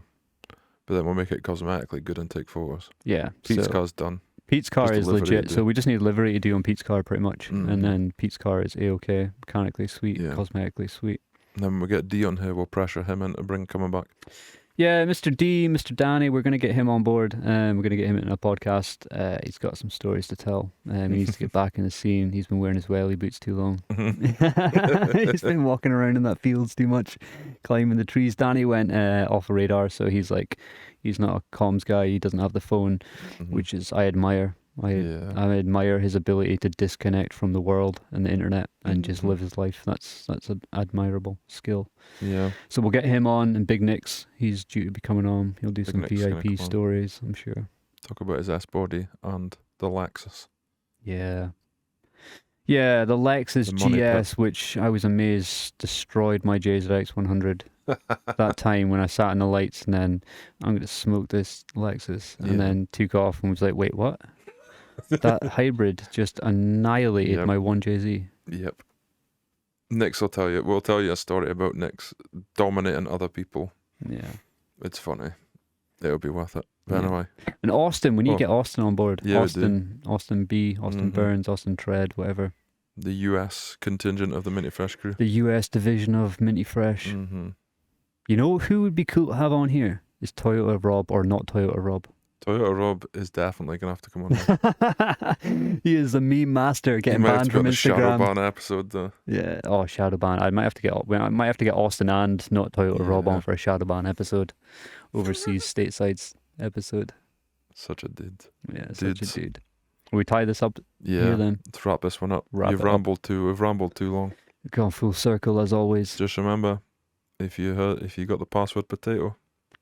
But then we'll make it cosmetically good and take photos. Yeah. Pete's car's done. Pete's car is legit, so we just need livery to do on Pete's car pretty much. Mm-hmm. And then Pete's car is A-okay, mechanically sweet, cosmetically sweet. And then when we get D on here, we'll pressure him into coming back. Yeah, Mr. D, Mr. Danny, we're going to get him on board. We're going to get him in a podcast. He's got some stories to tell. He needs to get back in the scene. He's been wearing his welly boots too long. He's been walking around in that fields too much, climbing the trees. Danny went off a radar, so he's not a comms guy. He doesn't have the phone, which is, I admire. I admire his ability to disconnect from the world and the internet and just live his life. That's an admirable skill. Yeah. So we'll get him on, and Big Nick's, he's due to be coming on. He'll do some VIP stories, I'm sure. Talk about his S-body and the Lexus. Yeah. Yeah, the Lexus GS, which I was amazed destroyed my JZX 100 that time when I sat in the lights, and then I'm going to smoke this Lexus, and then took off and was like, wait, what? That hybrid just annihilated my 1JZ. Yep. We'll tell you a story about Nick's dominating other people. Yeah. It's funny. It'll be worth it. But anyway. And Austin, we need to get Austin on board. Yeah, Austin B, Austin Burns, Austin Tread, whatever. The US contingent of the Minty Fresh crew. The US division of Minty Fresh. Mm-hmm. You know who would be cool to have on here? Is Toyota Rob or not Toyota Rob? Toyota Rob is definitely going to have to come on. He is the meme master, getting banned from Instagram. Shadow ban episode though. Yeah, shadow ban. I might have to get Austin and not Toyota Rob on for a shadow ban episode, overseas statesides episode. Such a dude. Yeah, such a dude. Will we tie this up here then? Let's wrap this one up. We've rambled too long. We've gone full circle as always. Just remember, if you got the password potato,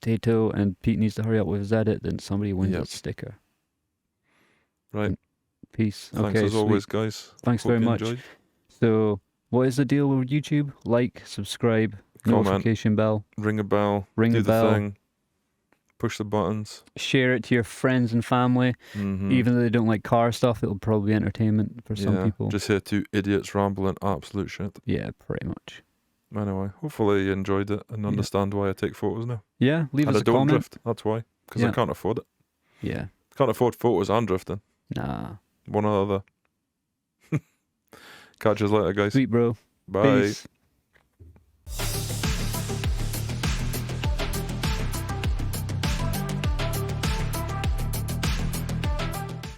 and Pete needs to hurry up with his edit, then somebody wins a sticker. Right. Peace. Thanks as always, guys. Thanks very much. Enjoyed. So, what is the deal with YouTube? Like, subscribe, comment, notification bell. Ring a bell. Do the thing. Push the buttons. Share it to your friends and family. Mm-hmm. Even though they don't like car stuff, it'll probably be entertainment for some people. Just hear two idiots rambling absolute shit. Yeah, pretty much. Anyway, hopefully you enjoyed it and understand why I take photos now. Yeah, leave us a comment. Drift, that's why. Because I can't afford it. Yeah. Can't afford photos and drifting. Nah. One or the other. Catch us later, guys. Sweet, bro. Bye. Peace.